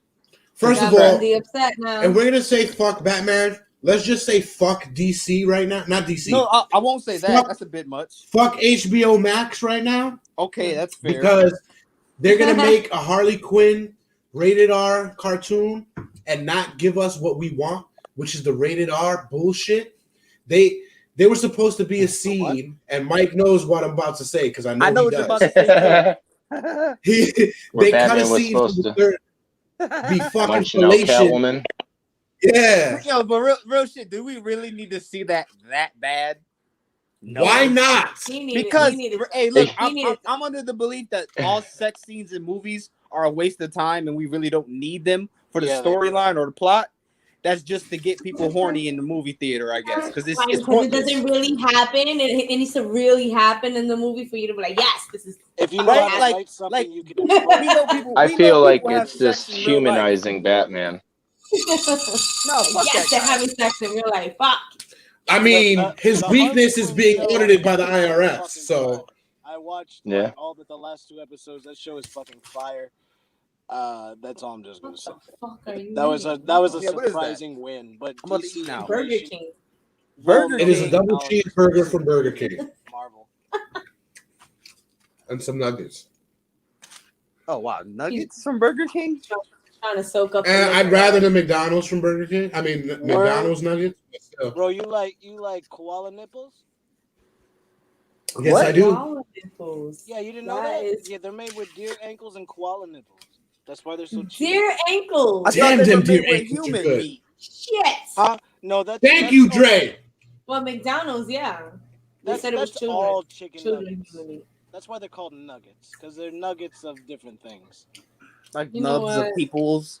First You of got all, Bundy upset now. and we're gonna say fuck Batman. Let's just say fuck DC right now. Not DC. No, I won't say that. Fuck- That's a bit much. Fuck HBO Max right now Okay, that's fair. because they're gonna make a Harley Quinn rated R cartoon and not give us what we want, which is the rated R bullshit. They were supposed to be a scene, and Mike knows what I'm about to say because I know, I know he what you're does. about to say too. Where They cut Batman a was scene from supposed the to third, be fucking munching out Fellatio. Catwoman. Yeah. Yo, but real shit, do we really need to see that bad? No. Why not? He needed, Because he needed, hey, look, he I'm needed under the belief that all sex scenes in movies are a waste of time, and we really don't need them for the Yeah, they do. storyline or the plot. That's just to get people horny in the movie theater, I guess, because it's because it pointless. doesn't really happen. It needs to really happen in the movie for you to be like, yes, this is. If you know Right? how to Like- write something, like- you can We know people. I we feel know like people have it's sex just in real life. humanizing Batman. No, fuck Yes, that they're guy. having sex in real life. Fuck. I mean, The his Harley weakness is Quinn being show audited by the is IRS. fucking So fire. I watched Yeah. like all but the last 2 episodes. That show is fucking fire. That's all I'm just gonna What say. the fuck are you? That was a eating? Yeah, what is that? surprising win. But I'm about to DC eat now. Burger innovation, King. Burger it is a King. double cheeseburger from Burger King Marvel. and some nuggets. Oh wow, nuggets from Burger King. Trying to soak up. And the I'd liquor. rather the McDonald's from Burger King. I mean, McDonald's nuggets. But still. Bro, you like koala nipples? Yes, What? I do. Koala nipples. Yeah, you didn't know That that? is- Yeah, they're made with deer ankles and koala nipples. That's why they're so cheap. Deer ankles. I Damn, thought they them were deer made with ankles are human good. meat. Shit. Huh? No, that's Thank that's you, all- Dre. Well, McDonald's, yeah. They said it was That's children. all chicken Children nuggets. human meat. That's why they're called nuggets, because they're nuggets of different things. Like You know nubs of what? peoples.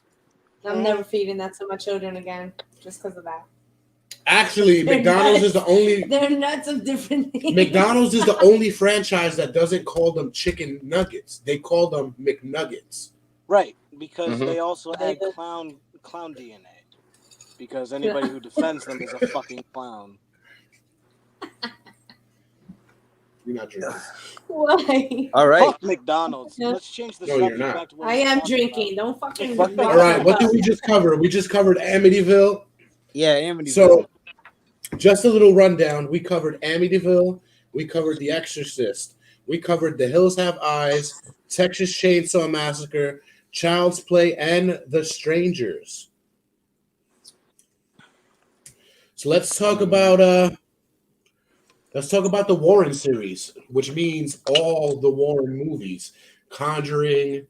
I'm never feeding that to my children again, just because of that. Actually, They're McDonald's is nuts. the only They're nuts of different things. McDonald's is the only franchise that doesn't call them chicken nuggets. They call them McNuggets. Right, because Mhm. they also They add do. clown DNA. Because anybody who defends them is a fucking clown. You're not drinking. Why? All right. Fuck McDonald's. Yeah. Let's change the No, you're subject not. back to what I we were am talking drinking. Don't fucking. Fuck All right, what did we just cover? We just covered Amityville. Yeah, Amityville. So, just a little rundown. We covered Amityville. We covered The Exorcist. We covered The Hills Have Eyes, Texas Chainsaw Massacre, Child's Play, and The Strangers. So let's talk about the Warren series, which means all the Warren movies: Conjuring,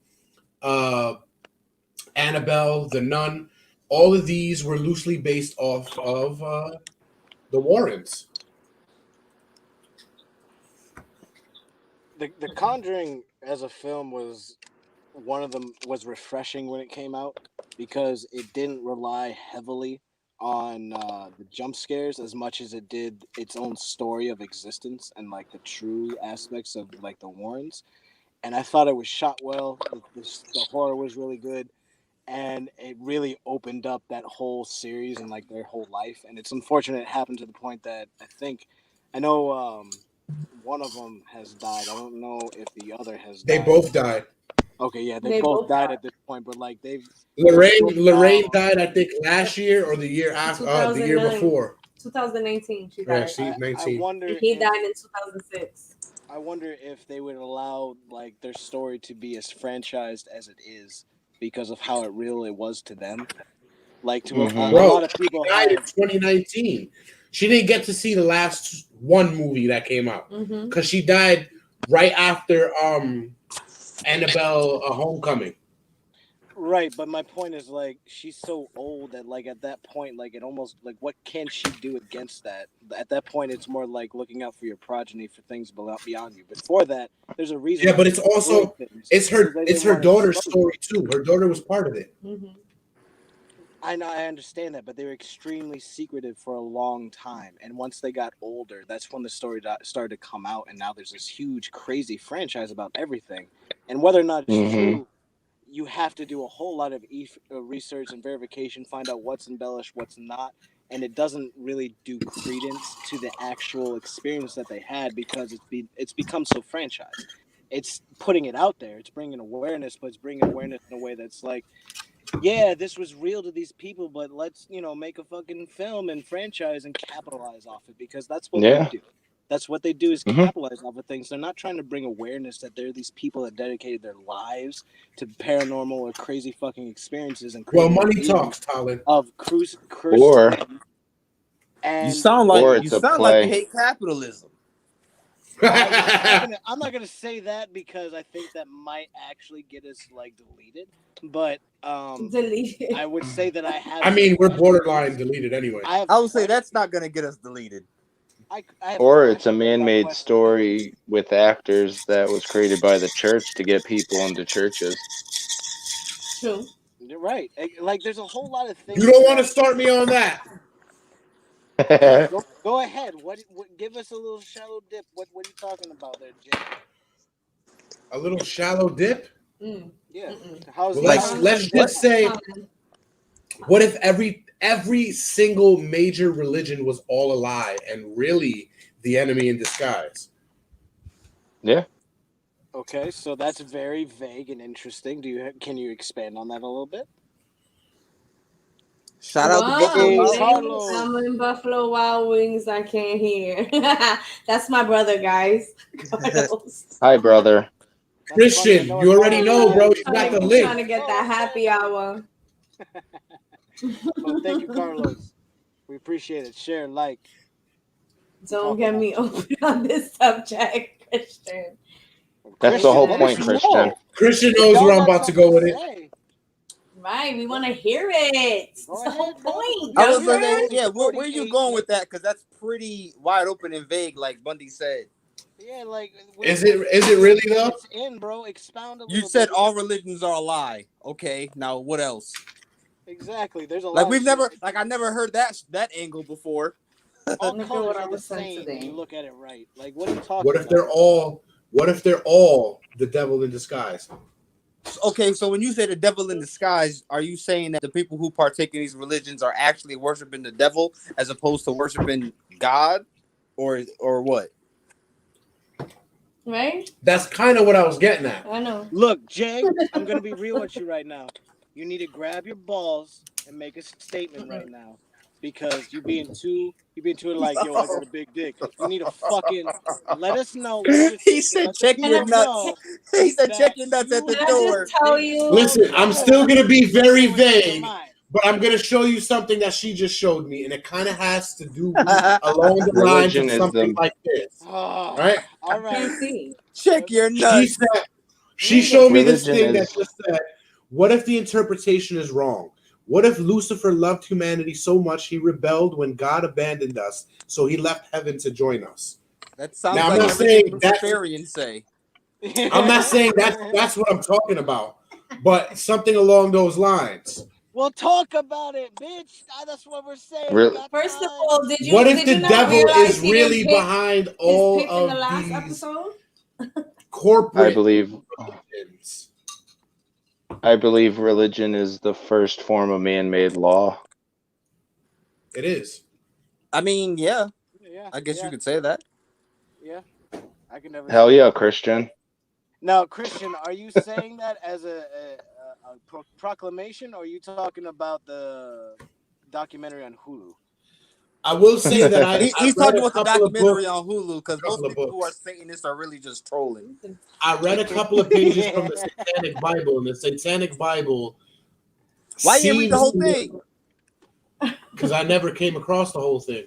Annabelle, The Nun. All of these were loosely based off of the Warrens. The Conjuring as a film was refreshing when it came out because it didn't rely heavily on the jump scares as much as it did its own story of existence and like the true aspects of like the Warrens. And I thought it was shot well. The horror was really good. and it really opened up that whole series and like their whole life. And it's unfortunate it happened to the point that I know one of them has died. I don't know if the other has They died. both died. Okay, yeah, they both died at this point, but like Lorraine died, I think, last year or the year after, the year 2009. before. 2019, she Yeah, died. she 19. I wonder And he died in 2006. I wonder if they would allow like their story to be as franchised as it is because of how real it was to them. Like to a lot of people she died in 2019. She didn't get to see the last one movie that came out because she died right after Annabelle Homecoming. Right, but my point is like she's so old that like at that point, like it almost like what can she do against that? At that point, it's more like looking out for your progeny for things beyond you. Before that, there's a reason. Yeah, but it's also it's her daughter's story too. Her daughter was part of it. I know, I understand that, but they were extremely secretive for a long time. And once they got older, that's when the story started to come out. And now there's this huge, crazy franchise about everything. And whether or not it's true, you have to do a whole lot of research and verification, find out what's embellished, what's not. And it doesn't really do credence to the actual experience that they had because it's become so franchised. It's putting it out there. It's bringing awareness, but it's bringing awareness in a way that's like, yeah, this was real to these people, but let's, make a fucking film and franchise and capitalize off it because that's what they do. That's what they do is capitalize off of things. They're not trying to bring awareness that there are these people that dedicated their lives to paranormal or crazy fucking experiences. And money talks, Talon. Or and you sound like you hate capitalism. I'm not gonna say that because I think that might actually get us like deleted. But deleted. I would say that I have. I mean, we're borderline deleted anyway. I would say that's not gonna get us deleted. Or it's a man-made story with actors that was created by the church to get people into churches. True. You're right. Like, there's a whole lot of things. You don't want to start me on that. Go ahead. What? Give us a little shallow dip. What are you talking about there, Jay? A little shallow dip? Yeah. Let's just say, what if every single major religion was all a lie and really the enemy in disguise? Yeah. Okay, so that's very vague and interesting. Can you expand on that a little bit? Shout out to Carlos. I'm in Buffalo Wild Wings. I can't hear. That's my brother, guys. Hi, brother. Christian, you already know, bro. You got the link. Trying to get that happy hour. Well, thank you, Carlos. We appreciate it. Share, like. Don't get me open on this subject, Christian. That's the whole point, Christian. Christian knows where I'm about to go with it. Right, we want to hear it. That's the whole point. I was like, yeah, where are you going with that? Because that's pretty wide open and vague, like Bundy said. Yeah, like is it really though? It's in, bro. Expound a little. You said all religions are a lie. Okay, now what else? Exactly. There's a like lot. I never heard that angle before. All colors are the same when you look at it right. Like, what are you talking What if they're all? What if they're all the devil in disguise? Okay, so when you say the devil in disguise, are you saying that the people who partake in these religions are actually worshiping the devil as opposed to worshiping God, or what? Right? That's kind of what I was getting at. I know. Look, Jay, I'm gonna be real with you right now. You need to grab your balls and make a statement right now, because you being too like, yo, I got a big dick. You need to fucking let us know. He said check your nuts. He said check your nuts at the door. Tell you. Listen, I'm still gonna be very vague, but I'm gonna show you something that she just showed me, and it kind of has to do along the lines of something like this. Right? All right. Check your nuts. She showed me this thing that just said, what if the interpretation is wrong? What if Lucifer loved humanity so much he rebelled when God abandoned us, so he left heaven to join us? That sounds now, like I'm not saying Luciferians say. I'm not saying that's what I'm talking about, but something along those lines. Well, talk about it, bitch. That's what we're saying. Really? First of all, what if the devil is really behind all of the last these episode? corporate? I believe. religions? I believe religion is the first form of man-made law. It is. I mean, yeah, Yeah, I guess yeah, you could say that. yeah. I can never Hell say yeah, that. Christian. Now, Christian, are you saying that as a proclamation, or are you talking about the documentary on Hulu? I will say that I He's read talking a about the couple of documentary books. on Hulu because most couple of people who are books. Satanists are really just trolling. I read a couple of pages from the Satanic Bible, and the Satanic Bible Why you didn't read the seems whole thing? because I never came across the whole thing.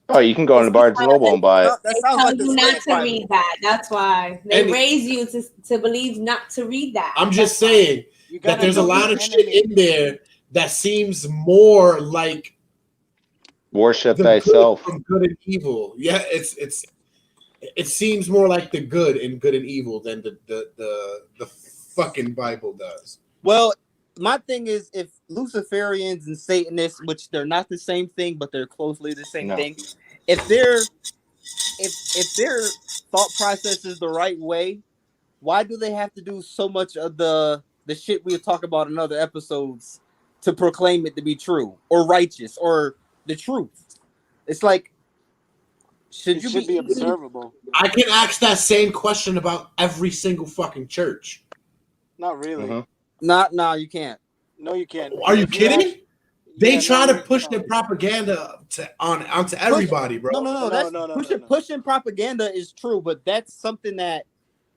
Oh, you can go into Barnes and Noble and buy it. That They sounds tell like the you not Science to Bible. read that. That's why they And- raise you to believe not to read that. I'm just That's why. saying You that gotta there's a know lot your of shit enemy. in there that seems more like Worship the thyself. good from good and evil. Yeah, it seems more like the good and evil than the fucking Bible does. Well, my thing is, if Luciferians and Satanists, which they're not the same thing, but they're closely the same No. thing, if their thought process is the right way, why do they have to do so much of the shit we'll talk about in other episodes to proclaim it to be true or righteous or the truth? It's like, should It you should be observable. I can ask that same question about every single fucking church. Not really. Mhm. Nah, you can't. No, you can't. Are you If kidding? ask- They Yeah, try no, to push no. their propaganda onto everybody, bro. No. That's pushing propaganda is true, but that's something that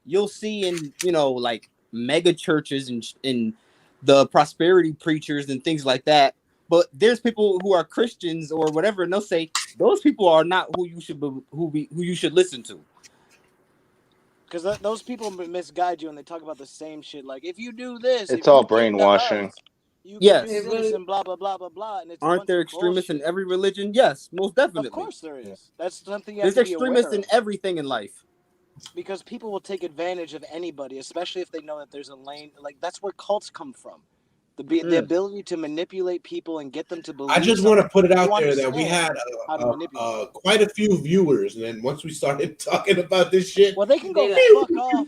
you'll see in like mega churches and in the prosperity preachers and things like that. But there's people who are Christians or whatever, and they'll say those people are not who you should who you should listen to. Because those people misguide you and they talk about the same shit. Like, if you do this, It's if all you give to brainwashing. us, you Yes. can do this and blah blah blah blah blah. And it's a Aren't bunch there of extremists in bullshit. every religion? Yes, most definitely. Of course there is. That's something you have There's to be aware extremists of. in everything in life. Because people will take advantage of anybody, especially if they know that there's a lane. Like, that's where cults come from. The ability to manipulate people and get them to believe. I just want to put it out You there that we had how to manipulate. quite a few viewers, and then once we started talking about this shit, Well, they can go They fuck off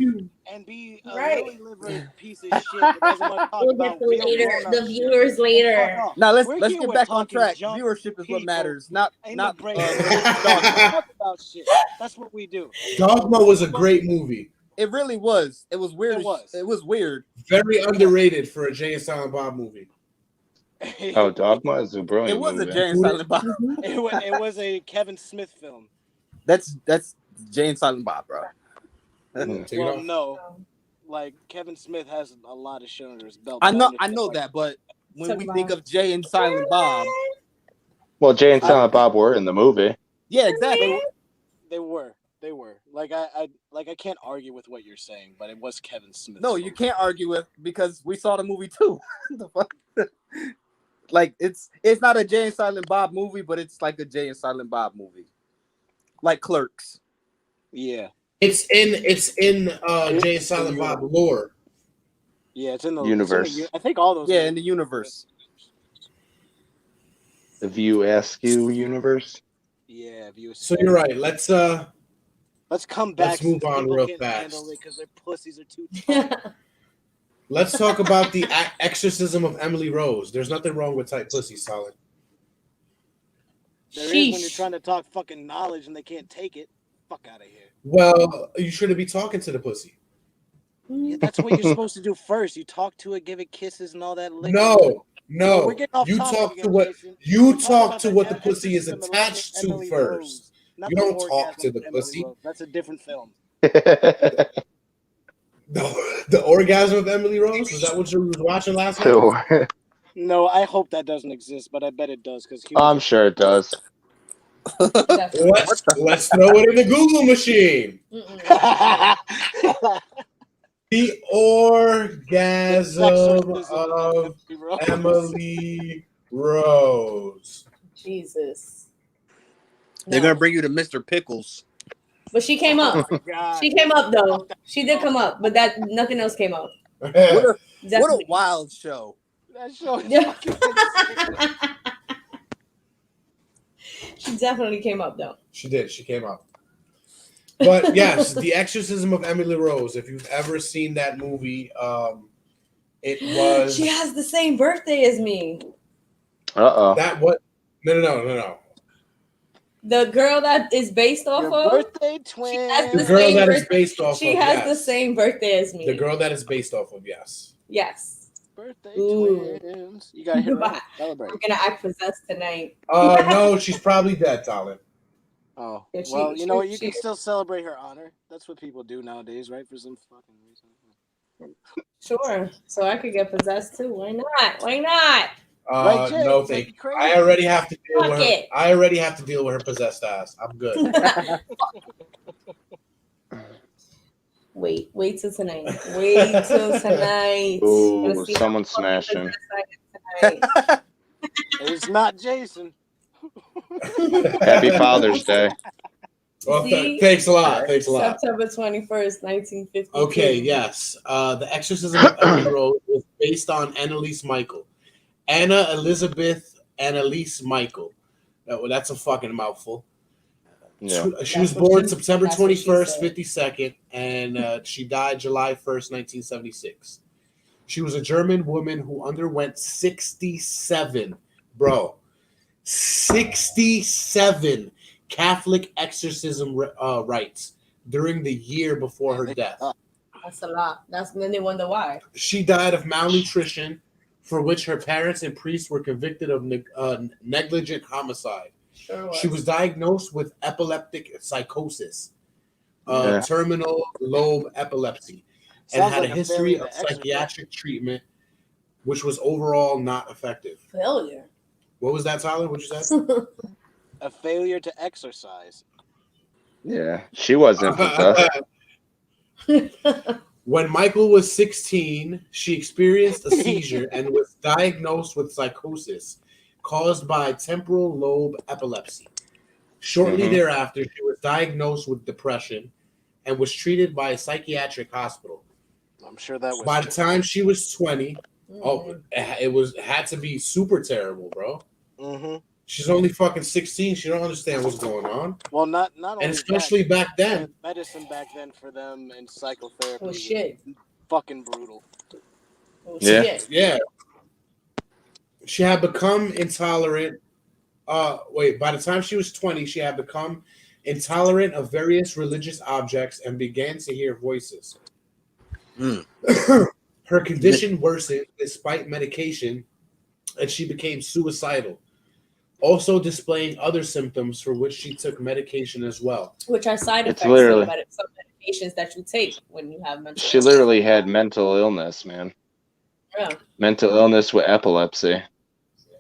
and be a Right. lily livered piece of shit that doesn't want to talk We'll about get real the viewers later. Fuck off. Now let's We're get here with back on talking track. junk Viewership is what people matters, not in not the break. dogma. Talk about shit. That's what we do. Dogma was a great movie. It really was. It was weird. It was. It was weird. Very underrated for a Jay and Silent Bob movie. Oh, Dogma is a brilliant It was movie. a Jay and Silent Bob. It was a Kevin Smith film. That's Jay and Silent Bob, bro. Take it Well, off. no, like Kevin Smith has a lot of shit under his belt. I know that, but when we think of Jay and Silent Bob, Well, Jay and Silent Bob were in the movie. yeah, exactly. They were. Like I can't argue with what you're saying, but it was Kevin Smith. No, you can't argue with because we saw the movie too. The fuck? Like it's not a Jay and Silent Bob movie, but it's like a Jay and Silent Bob movie, like Clerks. Yeah. It's in Jay and Silent Bob lore. Yeah, it's in the Universe. I think all those. Yeah, in the universe. The View Askew universe. Yeah, if you. So you're right. Let's come back. Let's move on real fast. Because their pussies are too tight. Let's talk about the exorcism of Emily Rose. There's nothing wrong with tight pussy, Solid. There is when you're trying to talk fucking knowledge and they can't take it. Fuck out of here. Well, you shouldn't be talking to the pussy. Yeah, that's what you're supposed to do first. You talk to it, give it kisses and all that. No. Well, we're getting off You topic talk again, to what Jason. you We're talking talk about to the what the pussy is exorcism of attached to Emily first. Rose, not You the don't talk orgasm to the of Emily pussy. Rose. That's a different film. The orgasm of Emily Rose? Is that what you was watching last night? No, I hope that doesn't exist, but I bet it does because I'm sure it does. Let's throw it in the Google machine. The orgasm of Emily Rose. Jesus. They're gonna bring you to Mr. Pickles. But she came up. She came up though. She did come up, but that nothing else came up. What a wild show. That show is She definitely came up though. She did. She came up. But yes, The Exorcism of Emily Rose. If you've ever seen that movie, It was. She has the same birthday as me. That what? No. The girl that is based off Your of birthday twin. The girl that is based off She of. has the Yes. same birthday as me. The girl that is based off of. Yes. Yes. Birthday Ooh. twins. You gotta hit her up. Celebrate. I'm gonna act possessed tonight. No, she's probably dead, Talon. Oh, Yeah, well, you know what? You she- can still celebrate her honor. That's what people do nowadays, right? For some fucking reason. Sure. So I could get possessed too. Why not? Why not? Right, Jay? No, Make thank it you. crazy. I already have to deal Fuck with her. it. I already have to deal with her possessed ass. I'm good. Wait till tonight. Wait till tonight. Ooh, Gonna see how someone's fucking smashing. possessed I am tonight. It's not Jason. Happy Father's Day. Well, See? thanks a lot. Thanks a lot. September 21st, 1952. Okay, yes. The Exorcism of Emily Rose was based on Annalise Michael. Anna Elizabeth Annalise Michael. That's a fucking mouthful. Yeah. She was born September that's what she 21st, said. 52nd, and she died July 1st, 1976. She was a German woman who underwent 67, 67 Catholic exorcism rites during the year before her death. That's a lot. Then they wonder why. She died of malnutrition, for which her parents and priests were convicted of negligent homicide. Sure was. She was diagnosed with epileptic psychosis, Yeah. terminal lobe epilepsy, and Sounds had like a a history failure of to exercise. psychiatric treatment, which was overall not effective. Failure. What was that, Tyler? What you said? A failure to exercise. Yeah. She wasn't possessed. When Michael was 16, she experienced a seizure and was diagnosed with psychosis caused by temporal lobe epilepsy. Shortly Mhm. thereafter, she was diagnosed with depression and was treated by a psychiatric hospital. I'm sure that was. By the time she was 20, it had to be super terrible, bro. Mm-hmm. She's only fucking 16. She don't understand what's going on. Well, not only And especially back then. medicine back then for them and psychotherapy Oh, shit. was fucking brutal. Oh, Yeah. shit. Yeah. She had become intolerant. By the time she was 20, she had become intolerant of various religious objects and began to hear voices. Her condition worsened despite medication, and she became suicidal, also displaying other symptoms for which she took medication as well. Which are side It's effects literally- of some medications that you take when you have mental She illness. literally had mental illness, man. Yeah. Mental illness with epilepsy.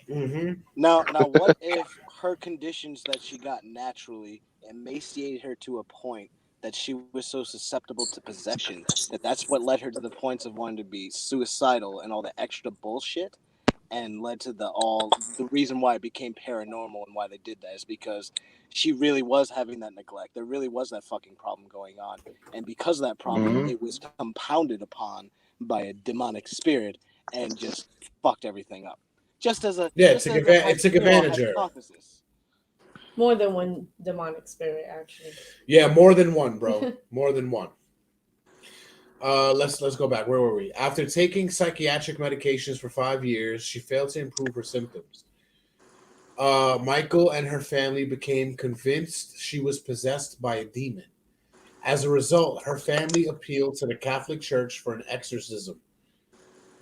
Mm-hmm. Now, what if her conditions that she got naturally emaciated her to a point that she was so susceptible to possession that's what led her to the points of wanting to be suicidal and all the extra bullshit, and led to the reason why it became paranormal and why they did that is because she really was having that neglect. There really was that fucking problem going on, and because of that problem, it was compounded upon by a demonic spirit and just fucked everything up. Just as a it took advantage of her. hypothesis. More than one demonic spirit, actually. Yeah, more than one, bro. More than one. Let's go back. Where were we? After taking psychiatric medications for 5 years, she failed to improve her symptoms. Michael and her family became convinced she was possessed by a demon. As a result, her family appealed to the Catholic Church for an exorcism.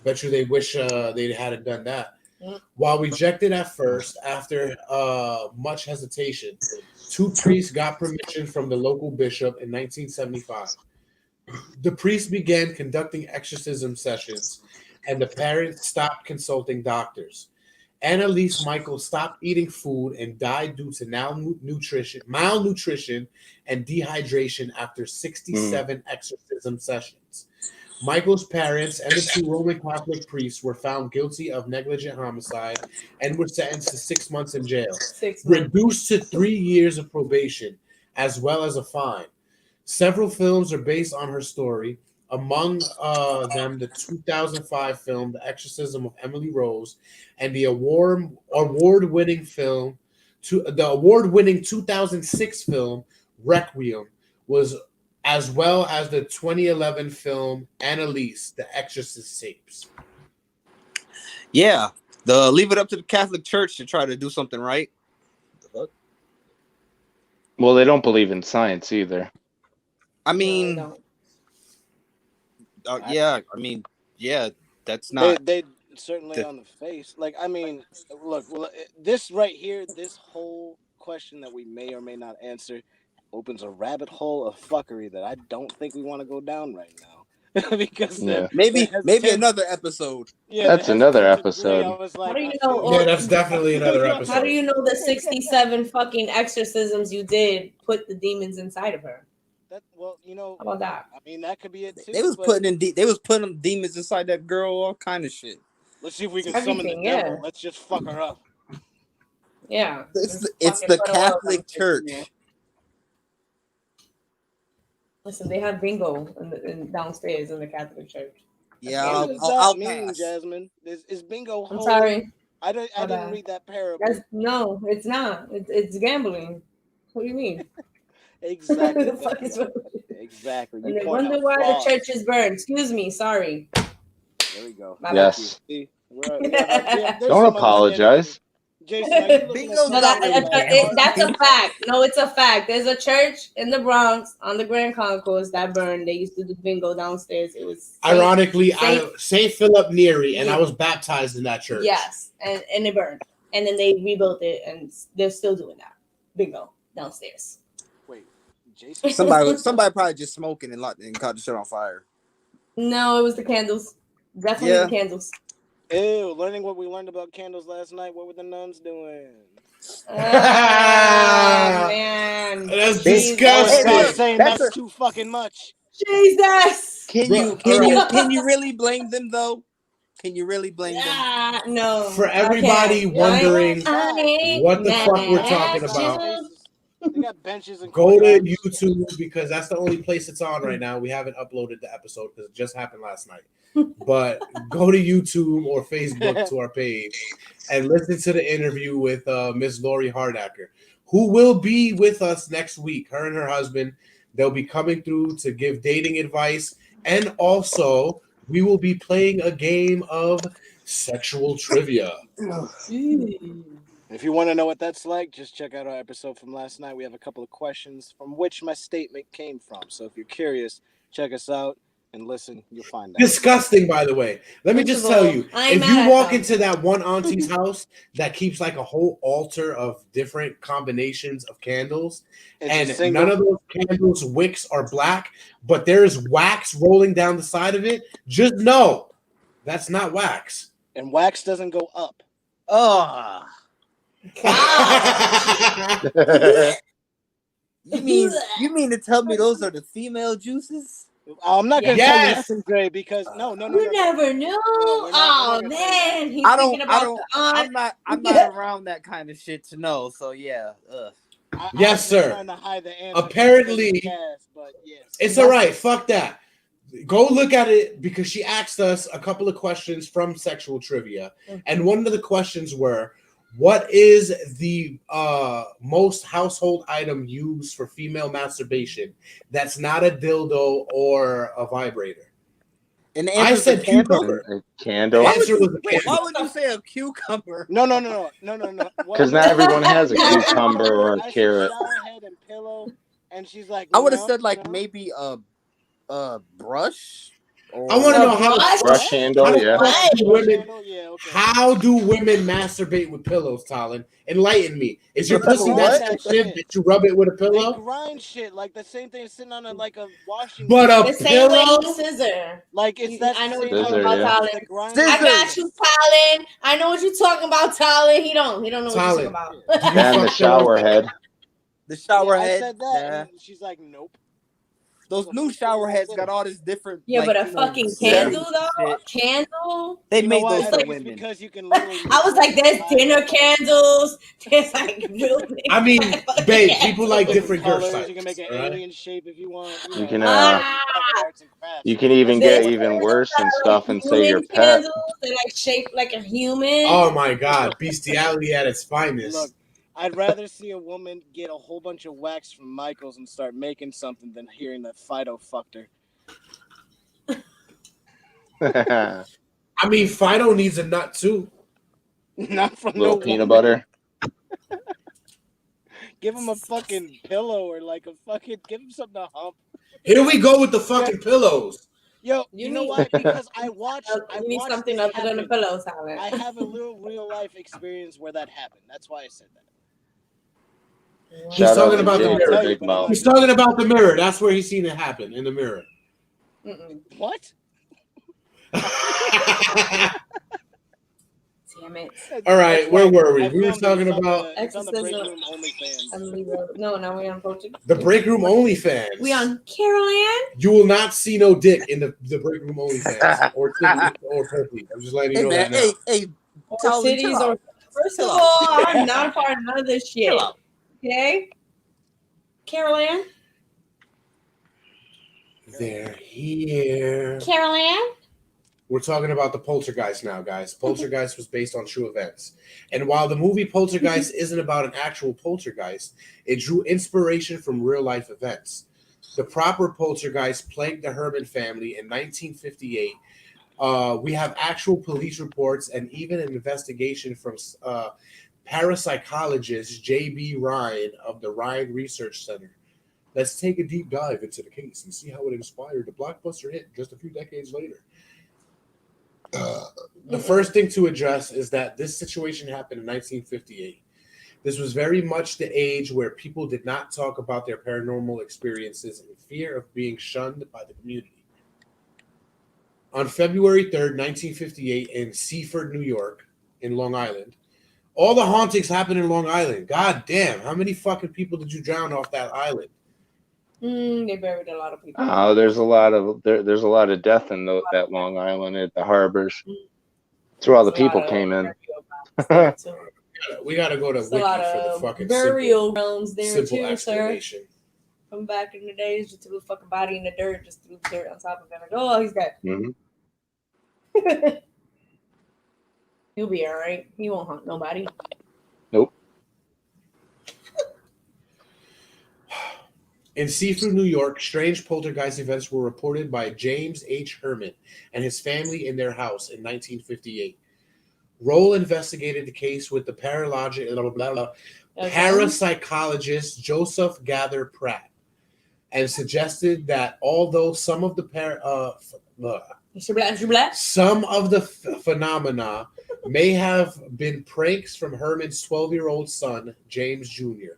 Bet you they wish they hadn't done that. While rejected at first, after much hesitation, 2 priests got permission from the local bishop in 1975. The priests began conducting exorcism sessions, and the parents stopped consulting doctors. Annalise Michael stopped eating food and died due to malnutrition and dehydration after 67 exorcism sessions. Michael's parents and the 2 Roman Catholic priests were found guilty of negligent homicide and were sentenced to 6 months in jail, 6 months. reduced to 3 years of probation, as well as a fine. Several films are based on her story, among them the 2005 film The Exorcism of Emily Rose and the award-winning 2006 film Requiem, as well as the 2011 film Annalise, The Exorcist Tapes. Yeah, leave it up to the Catholic Church to try to do something right. Well, they don't believe in science either. I No, they mean, don't. yeah, I mean, yeah, that's not. They certainly The, on the face. Like, I mean, look, this right here, this whole question that we may or may not answer opens a rabbit hole of fuckery that I don't think we want to go down right now. Because Yeah, maybe hesitant, another episode. yeah, that's the another hesitant degree, I episode. was How like, do you I know? feel Yeah, All, that's definitely another how do episode. you know the 67 fucking exorcisms you did put the demons inside of her? that. Well, you know, How about that? I mean, that could be it too. They was but putting demons inside that girl, all kind of shit. let's see if we can summon the Everything, devil. yeah. Let's just fuck her up. Yeah. It's Just it's fucking the put a well Catholic down in there. Church. Listen, they have bingo in downstairs in the Catholic Church. Yeah, What does that I'll mean, pass. Jasmine? Is bingo? I'm holy? sorry. I My didn't bad. read that parable. No, it's not. It's gambling. What do you mean? Exactly. The fuck is wrong? Exactly. And You they point wonder out why flaws. the church is burned. Excuse me. Sorry. There we go. My bad. Yes. See, there's Don't some apologize. Jason, are you looking Bingo's No, not really gambling. that's a fact. No, it's a fact. There's a church in the Bronx on the Grand Concourse that burned. They used to do bingo downstairs. It was Ironically, Saint- Saint Philip Neri, and Yeah. I was baptized in that church. Yes, and it burned, and then they rebuilt it, and they're still doing that bingo downstairs. Wait, Jason. Somebody probably just smoking and caught the shit on fire. No, it was the candles. Definitely Yeah. the candles. Ew, learning what we learned about candles last night. What were the nuns doing? Oh man, That's Jesus. disgusting. Hey, I'm look, saying that's that's too fucking much. Jesus. Can you really blame them though? Can you really blame them? Ah, no. For everybody Okay. wondering I ain't what the fuck we're mad talking at about, you. They got benches and go to courtyards. YouTube because that's the only place it's on right now. We haven't uploaded the episode because it just happened last night. But go to YouTube or Facebook to our page and listen to the interview with Miss Lori Hardacker, who will be with us next week. Her and her husband, they'll be coming through to give dating advice, and also we will be playing a game of sexual trivia. If you want to know what that's like, just check out our episode from last night. We have a couple of questions from which my statement came from. So if you're curious, check us out and listen. You'll find out. Disgusting, by the way. Let me just tell you, I ain't if mad you at walk them. into that one auntie's house that keeps like a whole altar of different combinations of candles, It's a and single- none of those candles wicks are black, but there's wax rolling down the side of it, just know that's not wax. And wax doesn't go up. Oh, you mean to tell me those are the female juices? I'm not gonna Yes. tell you nothing, Dre, because no. You never knew. we're Oh not gonna say man, he's I thinking don't. about the aunt. I'm not around that kind of shit to know. So yeah. Yes, sir. Trying to hide the answer Apparently, from the cast, but yes. it's all right. Fuck that. Go look at it because she asked us a couple of questions from sexual trivia, and one of the questions were, "What is the most household item used for female masturbation that's not a dildo or a vibrator?" And the I answer's said a candle? cucumber. A candle. The answer was a Wait, candle. why would you say a cucumber? No. Because not everyone has a cucumber or a I said carrot. shower head and pillow, and she's like, I would have no, said like no. maybe a brush. Or I want to know how Brush handle, yeah. How do women masturbate with pillows, Talon? Enlighten me. Is your pussy that sensitive that you rub it with a They pillow? grind shit like the same thing as sitting on a washing. But a The same way pillow? you scissor. Like it's that. I know what same you're talking Scissor, about, yeah. Talon. Scissors. I got you, Talon. I know what you're talking about, Talon. He don't know what Talon. you're talking Do about. you And the fuck shower pillows? head. the shower I head. said that, Yeah. and she's like, nope. Those new shower heads got all this different. Yeah, like, but a you know, fucking shit. candle though. Candle. They You know made why? those I for think it's women. because you can literally. I was like, there's dinner candles. There's like real big. I mean, fucking babe, candles. people like different girth colors. types. You can make an all right? alien shape if you want. You can arts and crafts. you can even There's get even candles worse that and are stuff like and say your human pet. candles. They're like shaped like a human. Oh my God, bestiality at its finest. Look, I'd rather see a woman get a whole bunch of wax from Michaels and start making something than hearing that Fido fucked her. I mean, Fido needs a nut too. Not from Little no peanut woman. butter. Give him a fucking pillow or like a fucking. Give him something to hump. Here we go with the fucking pillows. Yo, You you know need- what? Because I watched. You need something this other than a happen. pillow, Silent. I have a little real life experience where that happened. That's why I said that. He's Shout out talking to about the Jay mirror. for Big Mouth. He's talking about the mirror. That's where he's seen it happen, in the mirror. What? Damn it. All right, That's where right. were we? I We were filmed it. talking It's on about the- it's on the Exorcism. BreakRoom OnlyFans. No, now we're on Portugal. the break room OnlyFans. We on Carol Ann? You will not see no dick in the break room OnlyFans or turkey. I'm just letting you Hey know man, that now. hey, Or Tolly, cities chill or out. first Chill of out. all, I'm not part of none of this shit. Chill out. Okay? Carol Ann? They're here. Carol Ann? We're talking about the Poltergeist now, guys. Poltergeist was based on true events. And while the movie Poltergeist isn't about an actual poltergeist, it drew inspiration from real life events. The proper poltergeist plagued the Herman family in 1958. We have actual police reports and even an investigation from parapsychologist J.B. Ryan of the Ryan Research Center. Let's take a deep dive into the case and see how it inspired the blockbuster hit just a few decades later. The first thing to address is that this situation happened in 1958. This was very much the age where people did not talk about their paranormal experiences in fear of being shunned by the community. On February 3rd, 1958, in Seaford, New York, in Long Island, all the hauntings happened in Long Island. God damn, how many fucking people did you drown off that island? They buried a lot of people. Oh, there's a lot of death in that Long Island at the harbors. That's where all the people came in. We gotta go to There's Wiki a lot for the of fucking burial grounds there simple too, sir. explanation. From back in the days, just threw the fucking body in the dirt, just threw the dirt on top of him. Like, oh, he's dead. Mm-hmm. He'll be all right. He won't haunt nobody. Nope. In Seaford, New York, strange poltergeist events were reported by James H. Herman and his family in their house in 1958. Roll investigated the case with the parapsychologist Joseph Gather Pratt and suggested that although some of the phenomena may have been pranks from Herman's 12-year-old son, James Jr.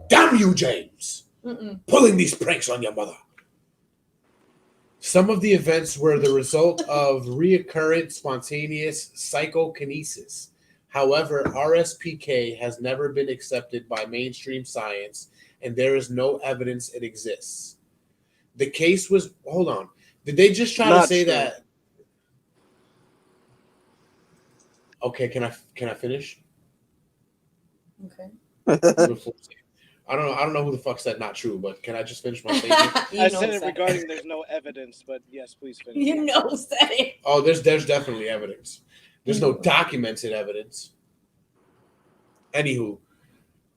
Damn you, James! Pulling these pranks on your mother. Some of the events were the result of recurrent spontaneous psychokinesis. However, RSPK has never been accepted by mainstream science, and there is no evidence it exists. The case was... Hold on. Did they just try to say that... Okay, can I finish? Okay. I don't know who the fuck said not true, but can I just finish my statement? I said it regarding there's no evidence, but yes, please finish. You know, said it. Oh, there's definitely evidence. There's no documented evidence. Anywho,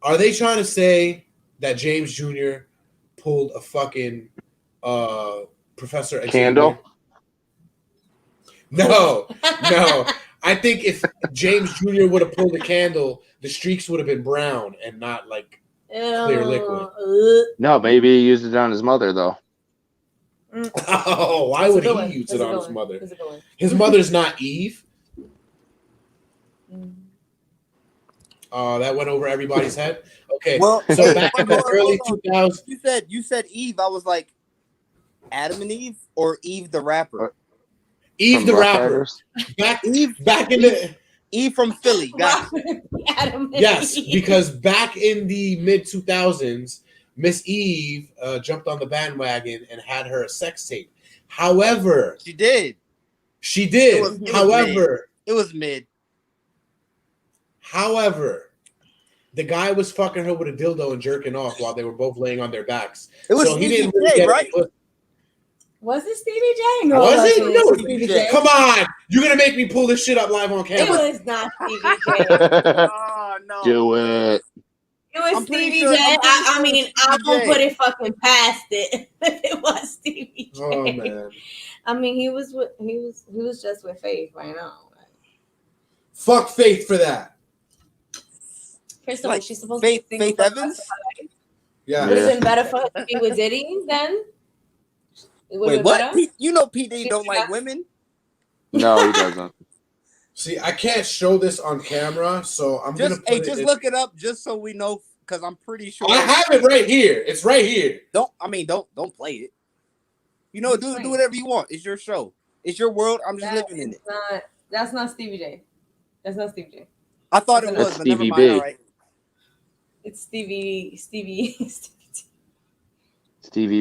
are they trying to say that James Jr. pulled a fucking Professor Xavier? Candle? No. I think if James Jr. would have pulled a candle, the streaks would have been brown and not like clear liquid. No, maybe he used it on his mother though. Oh, why would he use it on his mother? His mother's not Eve. That went over everybody's head. Okay, Well, so back in the early 2000s, you said Eve. I was like, Adam and Eve or Eve the rapper? Eve From the Rough rapper. Riders? Back in the Eve from Philly. Got it. yes, because back in the mid 2000s, Miss Eve jumped on the bandwagon and had her sex tape. However, She did. However, It was mid. However, the guy was fucking her with a dildo and jerking off while they were both laying on their backs. It was so he Stevie didn't really J, get right? Was it Stevie J? No, Was it? wasn't No. Stevie J. Come on. You're going to make me pull this shit up live on It camera. was not Stevie J. Oh no. Do it. It was I'm pretty Stevie sure- J. I'm pretty I sure mean, it's I Stevie won't J. put it fucking past it if it was Stevie J. Oh man. I mean, he was just with Faith right now. Fuck Faith for that. First of all, Like she's supposed Faith to be single Faith for the Evans. rest of her life. Yeah. Would Yeah. have been better for her to be with Diddy then. It would Wait, have been what? better. You know P Diddy She- don't she like got- women. No, he doesn't. See, I can't show this on camera, so I'm gonna Just put it just in- look it up just so we know, because I'm pretty sure. I have it right here. It's right here. Don't play it. You know, do whatever you want. It's your show. It's your world. I'm just living in it. That's not Stevie J. That's not Stevie J. I thought it That's was, but never Stevie mind. B. All right. It's Stevie. Stevie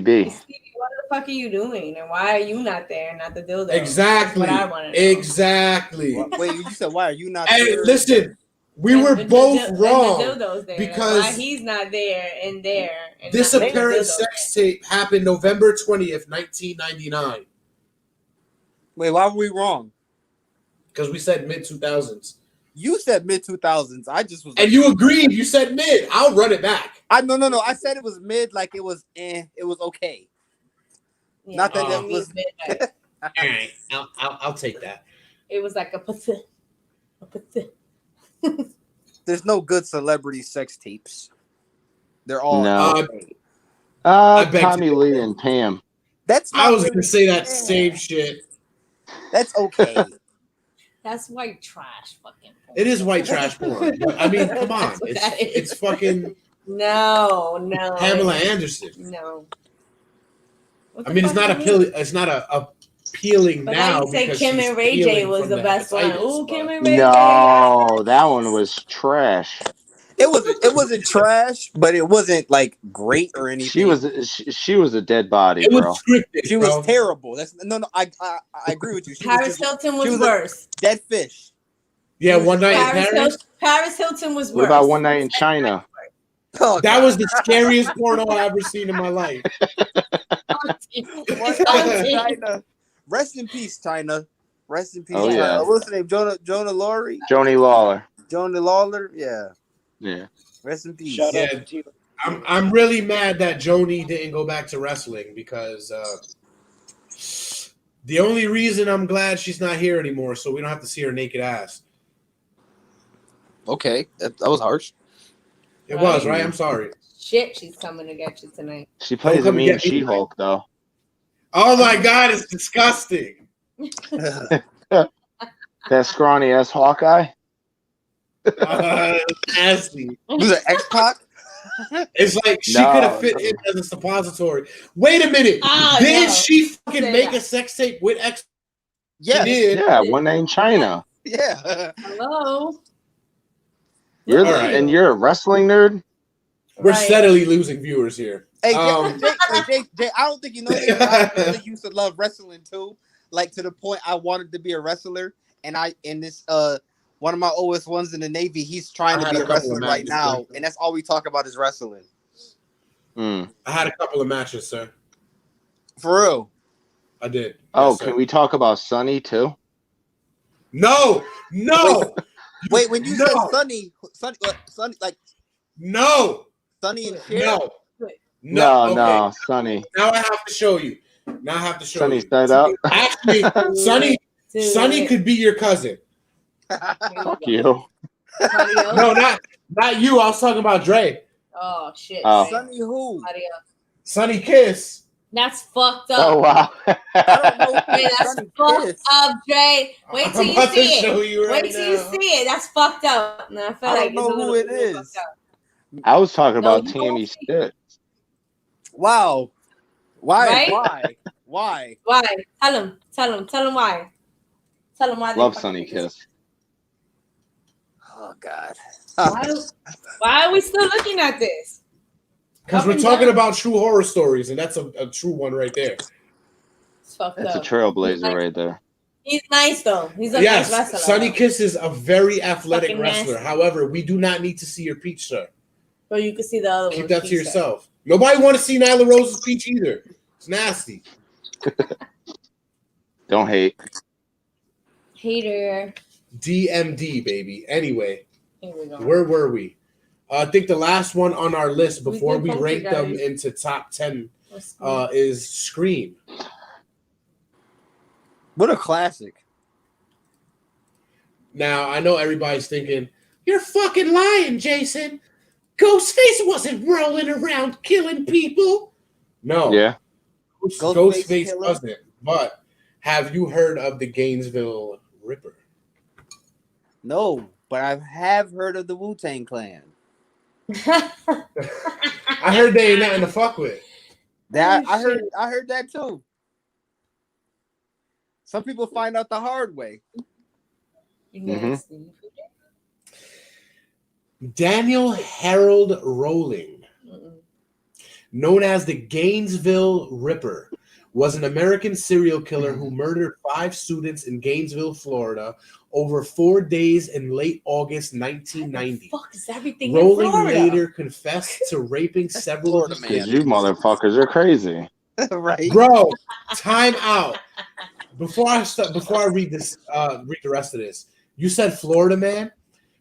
B. Stevie, what the fuck are you doing? And why are you not there? Not the dildo. Exactly. That's what I want to know. Exactly. Wait, you said why are you not And there? listen, we And were the both dil- and wrong the dildo's there. because why he's not there and there. And this not the apparent dildo's sex tape happened November 20th, 1999. Wait, why were we wrong? Because we said mid 2000s. You said mid 2000s. I just was. And you agreed. You said mid. I'll run it back. No. I said it was mid, like it was. It was okay. there. Not that Oh. it was. Midnight. All right. I'll take that. It was like a pathetic. There's no good celebrity sex tapes. They're all. No. I beg to Tommy differ. Lee and Pam. That's. I not was really going to say that fair. same shit. That's okay. That's white trash fucking porn. It is white trash porn. But, I mean, come on. That's what that is. It's fucking No. Pamela Anderson. No. What I the mean, it's fuck not do you mean? appealing But now. now you say because Kim she's and Ray J peeling was from the best one. hepatitis, Ooh, but- Kim and Ray J. No, that one was trash. It wasn't trash, but it wasn't like great or anything. She was a dead body, It bro. was scripted. She was terrible. That's no. I agree with you. She Paris was just Hilton she was was a worse. dead fish. Yeah, One Night in Paris. Paris Hilton was worse. What about One Night in China? Oh, That God. was the scariest porno I've ever seen in my life. One Night in China. Rest in peace, China. Rest in peace, Oh, China. yeah. What's her name? Jonah Laurie? Joni Lawler. Jonah Lawler? Yeah. Yeah. Rest in peace. Shout out Yeah. to Tina. I'm really mad that Joni didn't go back to wrestling because the only reason I'm glad she's not here anymore, so we don't have to see her naked ass. Okay. That was harsh. It was, right? I'm sorry. Shit, she's coming to get you tonight. She plays a come mean get me. She-Hulk, though. Oh my god, it's disgusting. That scrawny ass Hawkeye. Nasty. Was it X-Pac? It's like she No, could have fit no. in as a suppository. Wait a minute. Ah, Didn't no. she fucking Say make that. a sex tape with X? Yes. She did. Yeah, One Night in China. Yeah. Hello. You're All right. and you're a wrestling nerd. We're Right. steadily losing viewers here. Hey, Um, Jay, I don't think you know this, but I really used to love wrestling too. Like to the point I wanted to be a wrestler, and this one of my oldest ones in the Navy, he's trying I to had be a a couple wrestler of right matches, now, sir. and that's all we talk about is wrestling. Mm. I had a couple of matches, sir. For real. I did. Oh, Yes, sir. can we talk about Sunny too? No. Wait, when you No. said Sunny, like No. Sunny and Cher, No. No, Okay. no, Sunny. Now I have to show you. Sunny side up. Actually, Sunny could be your cousin. Fuck you. Somebody else? No, not you. I was talking about Dre. Oh shit. Oh. Sunny who? Somebody else. Sunny Kiss. That's fucked up. Oh wow. I don't know. Hey, that's Sunny fucked Kiss. up, Dre. Wait till I'm you about to see show it. you right Wait till you now. see it. That's fucked up. No, I feel I like don't know it's a who little, it little is. fucked up. I was talking No, about you Tammy won't. Stitt. Wow. Why? Right? Why? Why? Tell him why. Tell him why. they Love fucking Sunny think it's- Kiss. Oh God. Why are we still looking at this? Because Up we're and talking down. about true horror stories, and that's a true one right there. It's fucked That's a up. trailblazer right there. He's nice though. He's a nice Yes, wrestler. Sunny Kiss is a very athletic Fucking wrestler. nasty. However, we do not need to see your peach, sir. Or you can see the other Keep one. that to She said. yourself. Nobody want to see Nyla Rose's peach either. It's nasty. Don't hate. Hater. DMD, baby. Anyway, Here we go. where were we? I think the last one on our list before we did rank them Poltergeist. into top 10 is Scream. What a classic. Now, I know everybody's thinking, you're fucking lying, Jason. Ghostface wasn't rolling around killing people. No. Yeah. Ghostface killer? wasn't. But have you heard of the Gainesville Ripper? No, but I have heard of the Wu-Tang Clan. I heard they ain't nothing to fuck with. That I heard that too. Some people find out the hard way. Daniel Harold Rowling, known as the Gainesville Ripper, was an American serial killer who murdered 5 students in Gainesville, Florida, over 4 days in late August 1990. Fuck is everything Rowling in Florida? later confessed to raping several of his Because you motherfuckers are crazy. Right, bro. Time out. Before I read this, read the rest of this. You said Florida Man,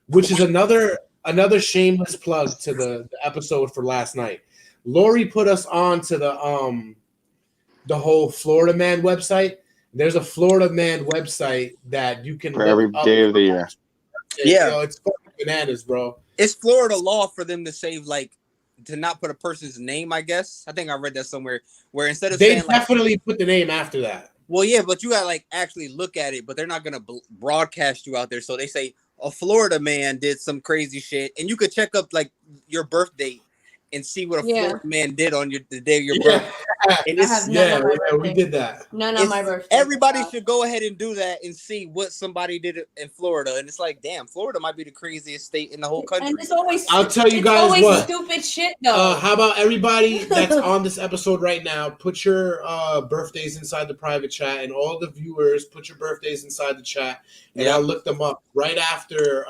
which is another shameless plug to the episode for last night. Lori put us on to the whole Florida Man website. There's a Florida Man website that you can For every day of the year. Yeah, it's fucking bananas, bro. it's Florida law for them to say to not put a person's name. I guess I think I read that somewhere where instead of They saying definitely put the name after that. well, yeah, but you gotta actually look at it. But they're not gonna broadcast you out there, so they say a Florida man did some crazy shit, and you could check up your birth date and see what a Florida man did on the day of your birthday. And We did that. None on my birthday. Everybody should go ahead and do that and see what somebody did in Florida. And it's like, damn, Florida might be the craziest state in the whole country. And it's always I'll tell you guys always what. stupid shit though. How about everybody that's on this episode right now, put your birthdays inside the private chat, and all the viewers put your birthdays inside the chat, and I'll look them up right after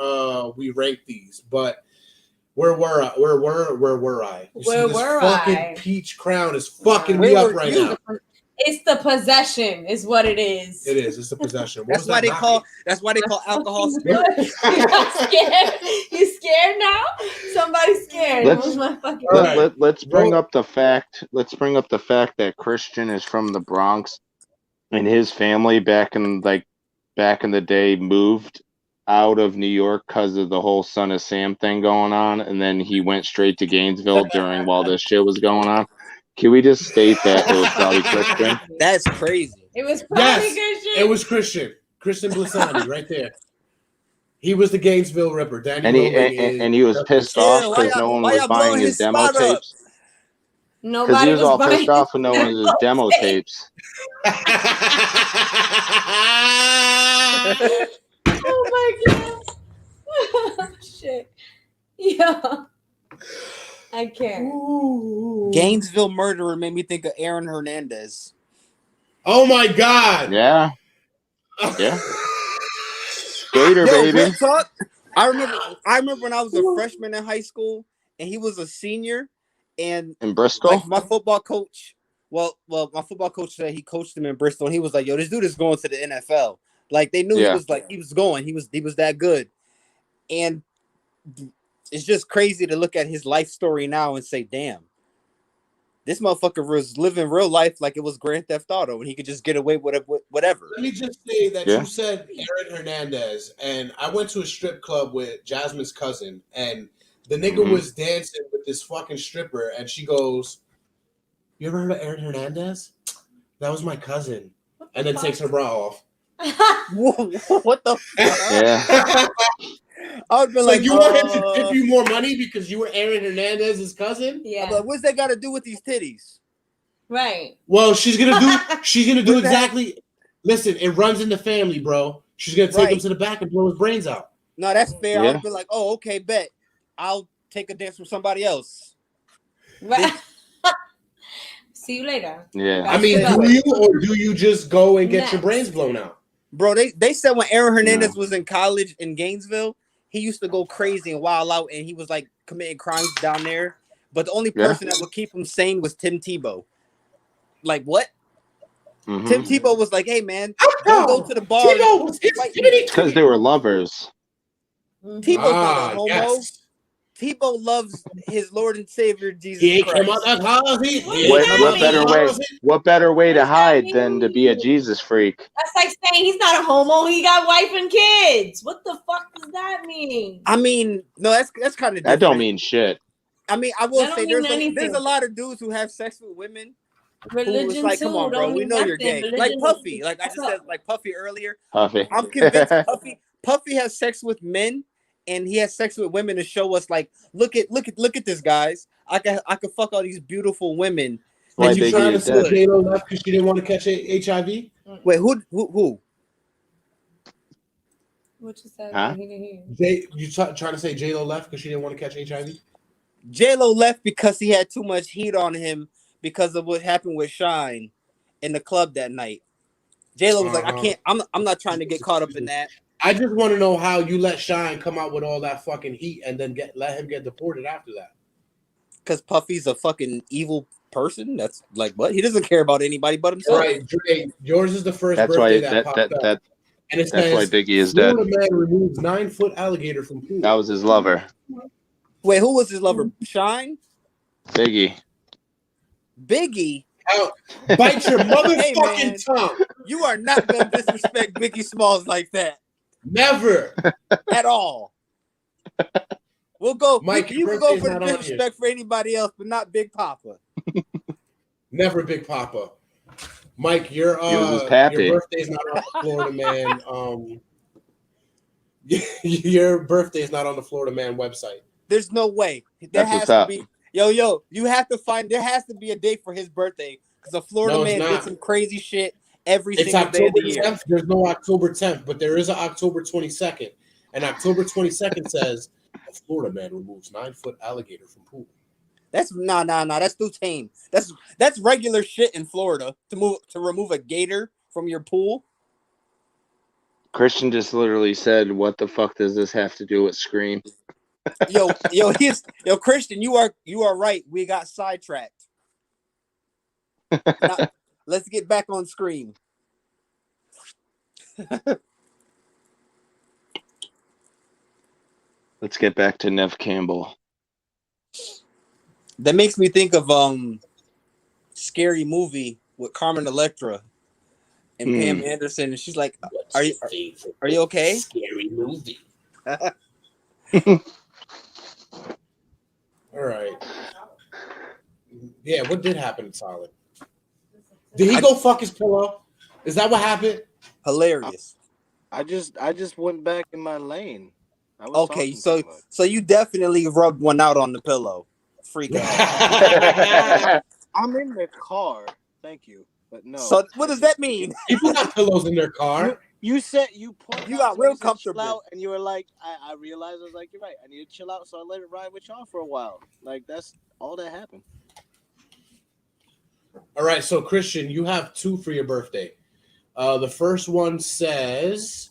we rank these. But where were I? You see this fucking peach crown is fucking me up right now. It's the possession, is what it is. It is. It's the possession. That's why they call alcohol spirit. You scared? You scared now? Somebody's scared. Let's bring up the fact. Let's bring up the fact that Christian is from the Bronx, and his family back in the day moved out of New York because of the whole Son of Sam thing going on, and then he went straight to Gainesville while this shit was going on. Can we just state that it was probably Christian? That's crazy. It was probably Christian. It was Christian Blisani right there. He was the Gainesville Ripper. And he was pissed off because no one was buying his demo tapes. Because he was all pissed off when no one was his demo tapes. Oh my god! Shit. Yeah. I can't. Ooh. Gainesville murderer made me think of Aaron Hernandez. Oh my god! Yeah. Skater, baby. Talk. I remember when I was a freshman in high school and he was a senior, and in Bristol. Like my football coach. Well, my football coach said he coached him in Bristol, and he was like, "Yo, this dude is going to the NFL." Like they knew he was going. He was that good, and it's just crazy to look at his life story now and say, "Damn, this motherfucker was living real life like it was Grand Theft Auto, and he could just get away with whatever." Let me just say that you said Aaron Hernandez, and I went to a strip club with Jasmine's cousin, and the nigga was dancing with this fucking stripper, and she goes, "You ever heard of Aaron Hernandez? That was my cousin," and then takes her bra off. What the fuck? Yeah. I would be like, you want him to give you more money because you were Aaron Hernandez's cousin? Yeah. But what's that got to do with these titties? Right. Well, she's gonna do exactly. Listen, it runs in the family, bro. She's gonna take him to the back and blow his brains out. No, that's fair. Yeah. I'll be like, oh, okay, bet. I'll take a dance from somebody else. Right. See you later. Yeah. I mean, do you just go and get your brains blown out? Bro, they said when Aaron Hernandez was in college in Gainesville, he used to go crazy and wild out, and he was like committing crimes down there. But the only person that would keep him sane was Tim Tebow. Like what? Mm-hmm. Tim Tebow was like, "Hey man, don't go to the bar." Because they were lovers. Tebow's not a homo. Yes. Tebow loves his Lord and Savior Jesus He Christ. came out that house. He What came What out better that way? house. What better way to does that hide than to be a mean? Jesus freak? That's like saying he's not a homo. He got wife and kids. What the fuck does that mean? I mean, no, that's kind of That different. don't mean shit. I mean, I will That say don't mean there's anything. a lot of dudes who have sex with women who was Religion like, too come on, bro, don't we mean know you're nothing. gay. Like Religion. Puffy, like I just said, like Puffy earlier. Puffy. I'm convinced Puffy has sex with men, and he has sex with women to show us, like, look at this, guys. I could fuck all these beautiful women. Why Did you Biggie try to is say dead. J-Lo left because she didn't want to catch HIV? Wait, who? What you said? Huh? He didn't hear. You trying to say J-Lo left because she didn't want to catch HIV? J-Lo left because he had too much heat on him because of what happened with Shine in the club that night. J-Lo was like, I can't. I'm not trying to get caught up in that. I just want to know how you let Shine come out with all that fucking heat and then let him get deported after that. Because Puffy's a fucking evil person. That's like, what? He doesn't care about anybody but himself. All right, Dre, yours is the first That's birthday why that popped up. And it that's why says, Biggie is dead. Florida man removes 9-foot alligator from pool. That was his lover. Wait, who was his lover? Shine? Biggie. Biggie? Bite your Hey, motherfucking man. tongue. You are not going to disrespect Biggie Smalls like that. Never. At all. We'll go. Mike, you can go for the disrespect for anybody else, but not Big Papa. Never Big Papa. Mike, your pappy. birthday's not on the Florida Man. Your birthday's not on the Florida Man website. There's no way. There has to be. Yo, you have to find. There has to be a date for his birthday because the Florida Man did some crazy shit every single day of the year. 10th. There's no October 10th, but there is an October 22nd. And October 22nd says a Florida man removes 9-foot alligator from pool. That's no. That's too tame. That's regular shit in Florida to remove a gator from your pool. Christian just literally said, "What the fuck does this have to do with Scream?" Yo, Christian, you are right. We got sidetracked. Now, let's get back on Scream. Let's get back to Nev Campbell. That makes me think of Scary Movie with Carmen Electra and Pam Anderson, and she's like, "Are you okay?" Scary Movie. All right. Yeah, what did happen to Solid? Did he go fuck his pillow? Is that what happened? Hilarious. I just went back in my lane. Okay, so you definitely rubbed one out on the pillow. Freak out. I'm in the car. Thank you, but no. So what does that mean? People got pillows in their car. You said you pointed. You got real comfortable, out, and you were like, I realized I was like, you're right. I need to chill out, so I let it ride with y'all for a while. Like that's all that happened. All right, so Christian, you have 2 for your birthday. The first one says,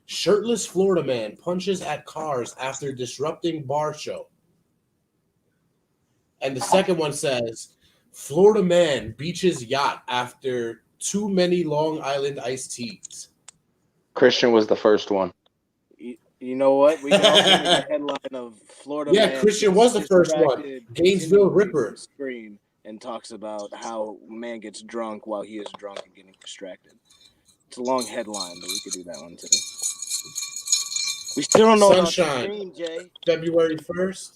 shirtless Florida man punches at cars after disrupting bar show. And the second one says, Florida man beaches yacht after too many Long Island iced teas. Christian was the first one. You know what? We can also make a headline of Florida. Yeah, man Christian was the first one. Gainesville Ripper. Screen and talks about how man gets drunk while he is drunk and getting distracted. It's a long headline, but we could do that one too. We still don't know Sunshine. about the screen, Jay. February 1st.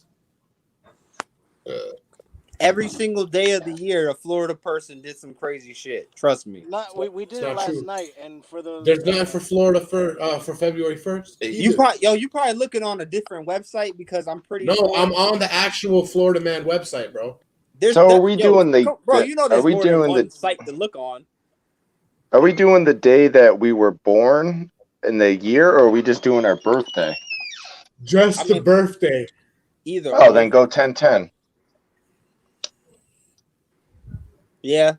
Every single day of the year, a Florida person did some crazy shit. Trust me. We did it last night, and for the there's nothing for Florida for February 1st. You probably looking on a different website because I'm pretty. No, sure I'm on the actual Florida Man website, bro. So are we doing the? Bro, you know there's are we more than doing one the site to look on. Are we doing the day that we were born in the year, or are we just doing our birthday? Just the birthday. Either. Oh, then go 10-10. Yeah.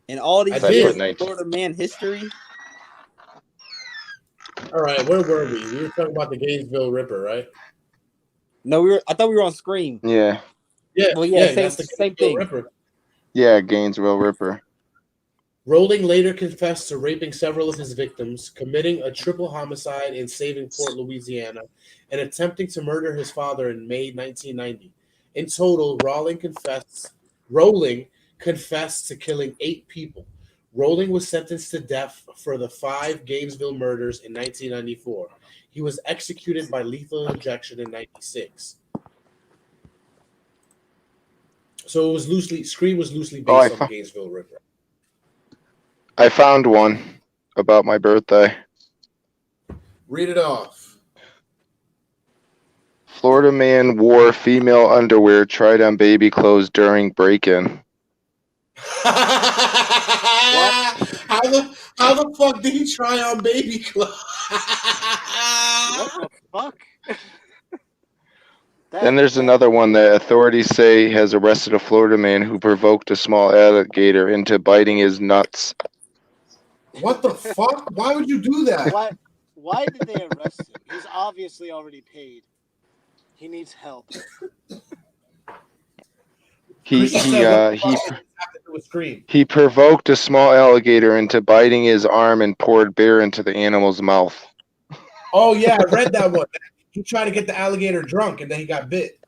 And all these I years did. of Florida man history. All right, where were we? We were talking about the Gainesville Ripper, right? No, I thought we were on Scream. Yeah. Yeah. Well, yeah, that's the same Gainesville thing. Ripper. Yeah, Gainesville Ripper. Rowling later confessed to raping several of his victims, committing a triple homicide in saving Port, Louisiana, and attempting to murder his father in May 1990. In total, Rowling confessed to killing 8 people. Rowling was sentenced to death for the 5 Gainesville murders in 1994. He was executed by lethal injection in 96. So it was Scream was loosely based on the Gainesville Ripper. I found one about my birthday. Read it off. Florida man wore female underwear, tried on baby clothes during break-in. How the fuck did he try on baby clothes? What the fuck? Then there's another one that authorities say has arrested a Florida man who provoked a small alligator into biting his nuts. What the fuck? Why would you do that? Why did they arrest him? He's obviously already paid. He needs help. He provoked a small alligator into biting his arm and poured beer into the animal's mouth. Oh yeah, I read that one. He tried to get the alligator drunk and then he got bit.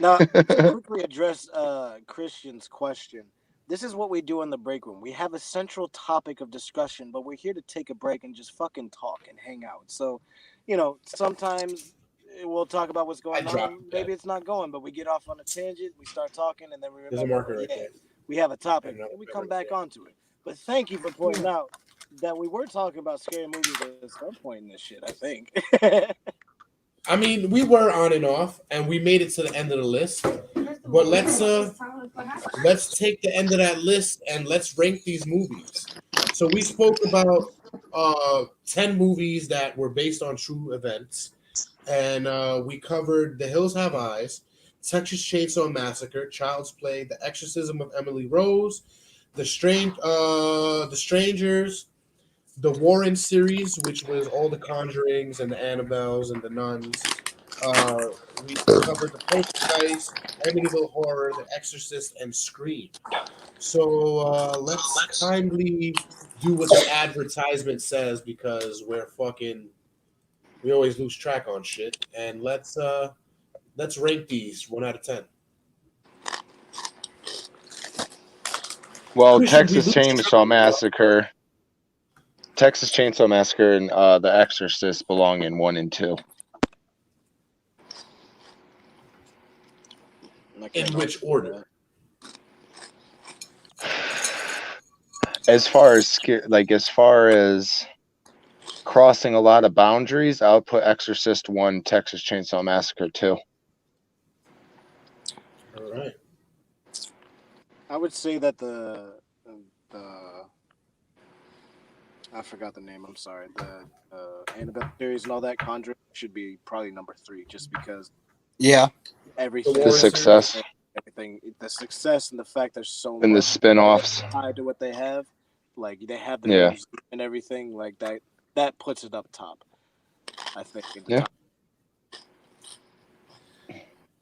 Now, to quickly address Christian's question, this is what we do in the break room. We have a central topic of discussion, but we're here to take a break and just fucking talk and hang out. So, sometimes we'll talk about what's going on. Maybe it's not going, but we get off on a tangent, we start talking, and then we remember, we have a topic, and we come back onto it. But thank you for pointing out that we were talking about scary movies at some point in this shit, I think. I mean, we were on and off, and we made it to the end of the list. But let's take the end of that list and let's rank these movies. So we spoke about 10 movies that were based on true events, and we covered The Hills Have Eyes, Texas Chainsaw Massacre, Child's Play, The Exorcism of Emily Rose, The Strangers, the Warren series, which was all the Conjurings and the Annabelles and the Nuns. We covered the Poltergeist, Amityville Horror, The Exorcist, and Scream. So let's kindly do what the advertisement says because we always lose track on shit. And let's rank these 1 out of 10. Well, Texas Chainsaw Massacre and The Exorcist belong in 1 and 2. In which order? As far as crossing a lot of boundaries, I would put Exorcist 1, Texas Chainsaw Massacre 2. All right. I would say that the I forgot the name. I'm sorry. The Annabelle series and all that, Conjuring, should be probably number 3, just because. Yeah. Everything. The success. Everything. The success and the fact there's so and much the spin-offs tied to what they have, like they have the and everything like that. That puts it up top. I think. Top.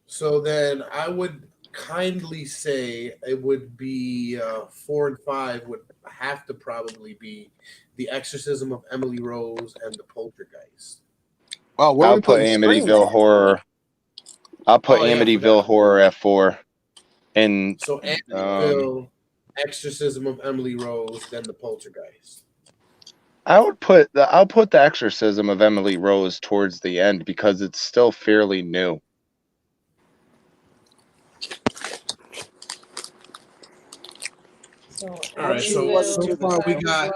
So then I would kindly say it would be 4 and 5 would have to probably be The Exorcism of Emily Rose and The Poltergeist. Oh, I'll put Amityville Horror. I'll put Amityville Horror at 4. And so Amityville, Exorcism of Emily Rose, then The Poltergeist. I'll put the Exorcism of Emily Rose towards the end because it's still fairly new. All right, so far we got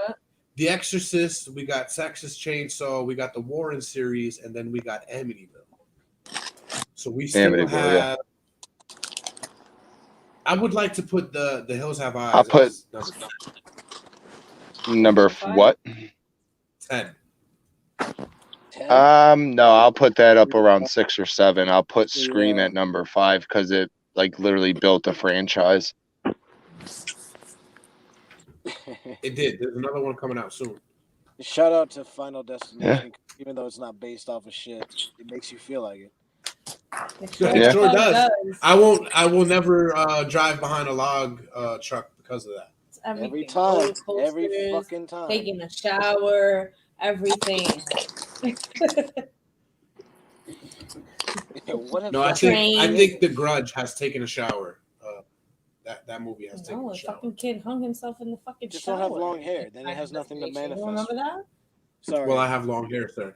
The Exorcist, we got Texas Chainsaw, we got the Warren series, and then we got Amityville. So we still have. I would like to put the Hills Have Eyes. I'll put number what? 10. No, I'll put that up around 6 or 7. I'll put Scream at number 5 because it literally built a franchise. It did. There's another one coming out soon. Shout out to Final Destination, even though it's not based off of shit, it makes you feel like it. It sure does. I will never drive behind a log truck because of that. everything. Every time. Roller Every coasters, fucking time. taking a shower, everything. What if No, I that- Train. think The Grudge has taken a shower. That movie has taken No, a a shower. fucking kid hung himself in the fucking Just shower. don't have long hair. Then it has nothing to You manifest. remember that? Sorry. Well, I have long hair, sir.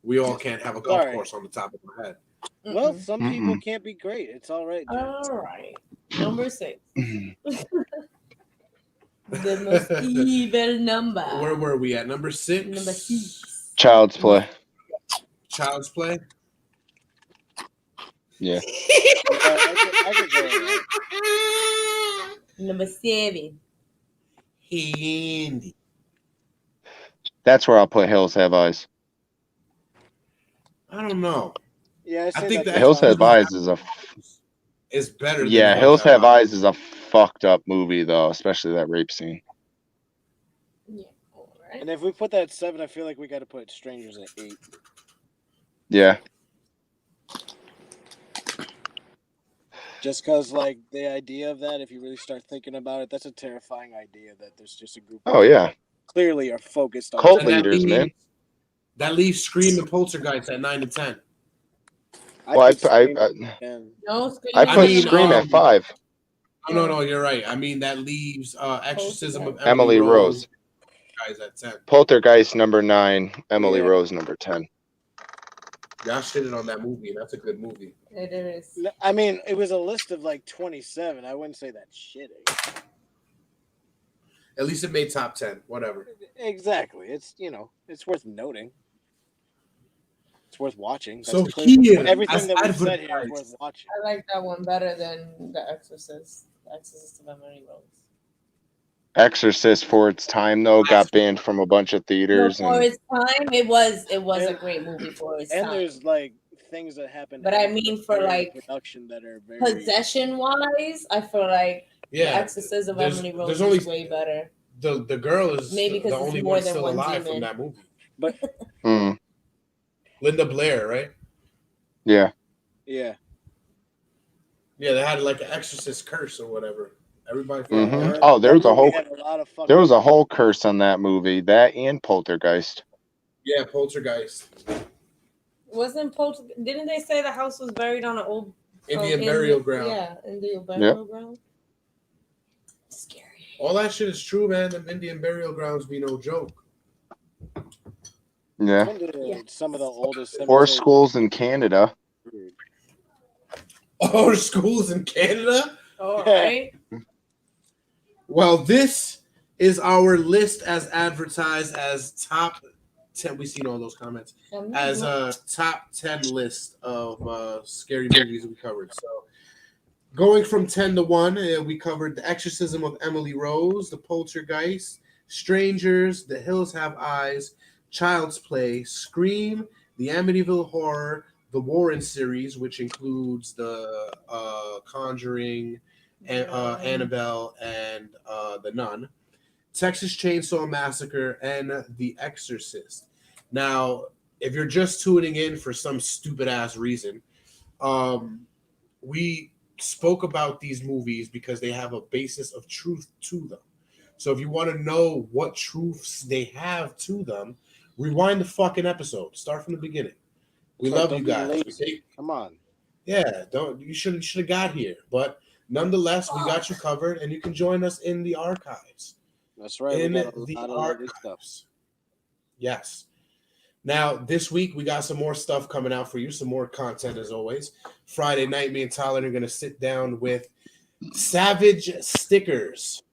We all can't have a golf Sorry. course on the top of my head. Well, some people can't be great. It's all right. Jack. All right. Number 6. The most evil number. Where were we at? Number 6? Number 6. Child's Play. Child's Play? Yeah. I could go with that. Number 7. Handy. That's where I'll put Hills Have Eyes. I don't know. Yeah, I think that Hills Have Eyes is a is better. yeah. than Hills Have Eyes is a fucked up movie though, especially that rape scene. Yeah. All right. And if we put that at 7, I feel like we got to put Strangers at 8. Yeah. Just because, like, the idea of that, if you really start thinking about it, that's a terrifying idea that there's just a group of Oh yeah. clearly are focused on Cult And that leaders, leaves- man. That leaves Scream and Poltergeist at 9 and 10. Well, I No, Scream. I put mean, Scream at 5. No, you're right. I mean, that leaves Exorcism of Emily Rose. Guys at 10. Poltergeist number 9. Emily Yeah. Rose number 10. Y'all shitted on that movie. That's a good movie. It is. I mean, it was a list of like 27. I wouldn't say that's shitty. At least it made top 10. Whatever. Exactly. It's, it's worth noting. It's worth watching. That's So clear- here, everything as that we said here is advertised- worth watching. I like that one better than The Exorcist. The Exorcist of Emily Rose. Exorcist for its time though got banned from a bunch of theaters For and its time, it was a And- great movie for its And time. there's like things that happen. But I after mean, for, during like, production that are very Possession wise, I feel like The Yeah. Exorcist of there's- Emily Rose there's is only- way better. The girl is Maybe 'cause the it's only more one than still one alive demon. from that movie. Mm, Linda Blair, right? yeah. Yeah. Yeah, they had like an Exorcist curse or whatever. Everybody. Mhm. Oh, there was a whole Had a lot of fucking- there was a whole curse on that movie. That and Poltergeist. Yeah, Poltergeist. Didn't they say the house was buried on an old Indian burial ground. Yeah, Indian burial ground. Scary. All that shit is true, man. Them Indian burial grounds be no joke. Yeah. Some of the oldest Or cemeteries- schools in Canada. Or schools in Canada? All right. Well, this is our list as advertised as top 10. We've seen all those comments. As a top 10 list of scary movies we covered. So going from 10 to 1, we covered The Exorcism of Emily Rose, The Poltergeist, Strangers, The Hills Have Eyes, Child's Play, Scream, The Amityville Horror, The Warren series, which includes The Conjuring, Annabelle, and The Nun, Texas Chainsaw Massacre, and The Exorcist. Now, if you're just tuning in for some stupid ass reason, we spoke about these movies because they have a basis of truth to them. So if you want to know what truths they have to them, rewind the fucking episode. Start from the beginning. We love you guys. Come on. Yeah, you should have got here, but nonetheless, we got you covered, and you can join us in the archives. That's right. In We got a the lot of lovely stuff. archives. Yes. Now, this week, we got some more stuff coming out for you, some more content as always. Friday night, me and Tyler are going to sit down with Savage Stickers,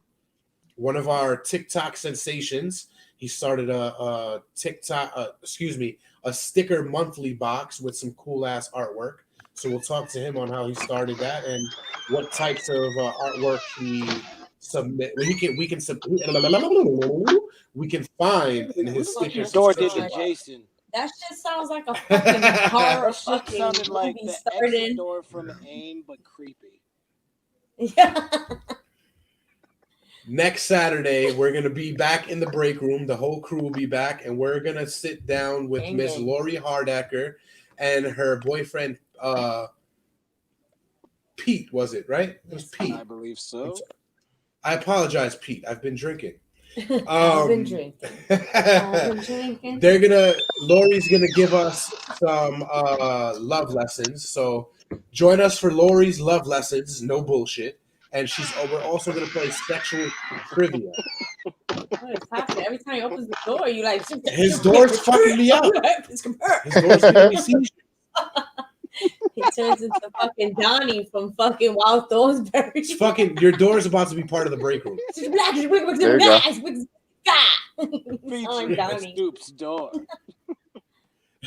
one of our TikTok sensations. He started a sticker monthly box with some cool ass artwork. So we'll talk to him on how he started that and what types of artwork he submit. We can find in his sticker Door did subscription to box. Jason. That shit sounds like a fucking horror That shit fucking sounded like movie the started. exit door from AIM, but creepy. Yeah. Next Saturday, we're gonna be back in the break room. The whole crew will be back, and we're gonna sit down with Dang Miss it. Lori Hardacker and her boyfriend Pete. Was it right? It was Pete. I believe so. I apologize, Pete. I've been drinking. I've been drinking. I've been drinking. Lori's gonna give us some love lessons. So join us for Lori's love lessons. No bullshit. And we're also gonna play sexual trivia. What is happening? Every time he opens the door, you like his door's fucking me up. His door's giving me seizures. He turns into fucking Donnie from fucking Wild Thornsberry. It's fucking your door is about to be part of the break room. There you Featuring Stoops door.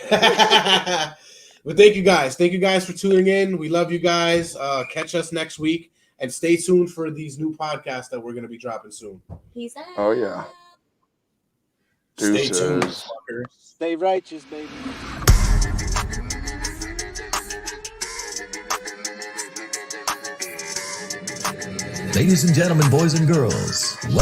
But thank you guys. Thank you guys for tuning in. We love you guys. Catch us next week and stay tuned for these new podcasts that we're going to be dropping soon. Peace out. Oh yeah. Stay Deuces. tuned, fuckers. Stay righteous, baby. Ladies and gentlemen, boys and girls, welcome.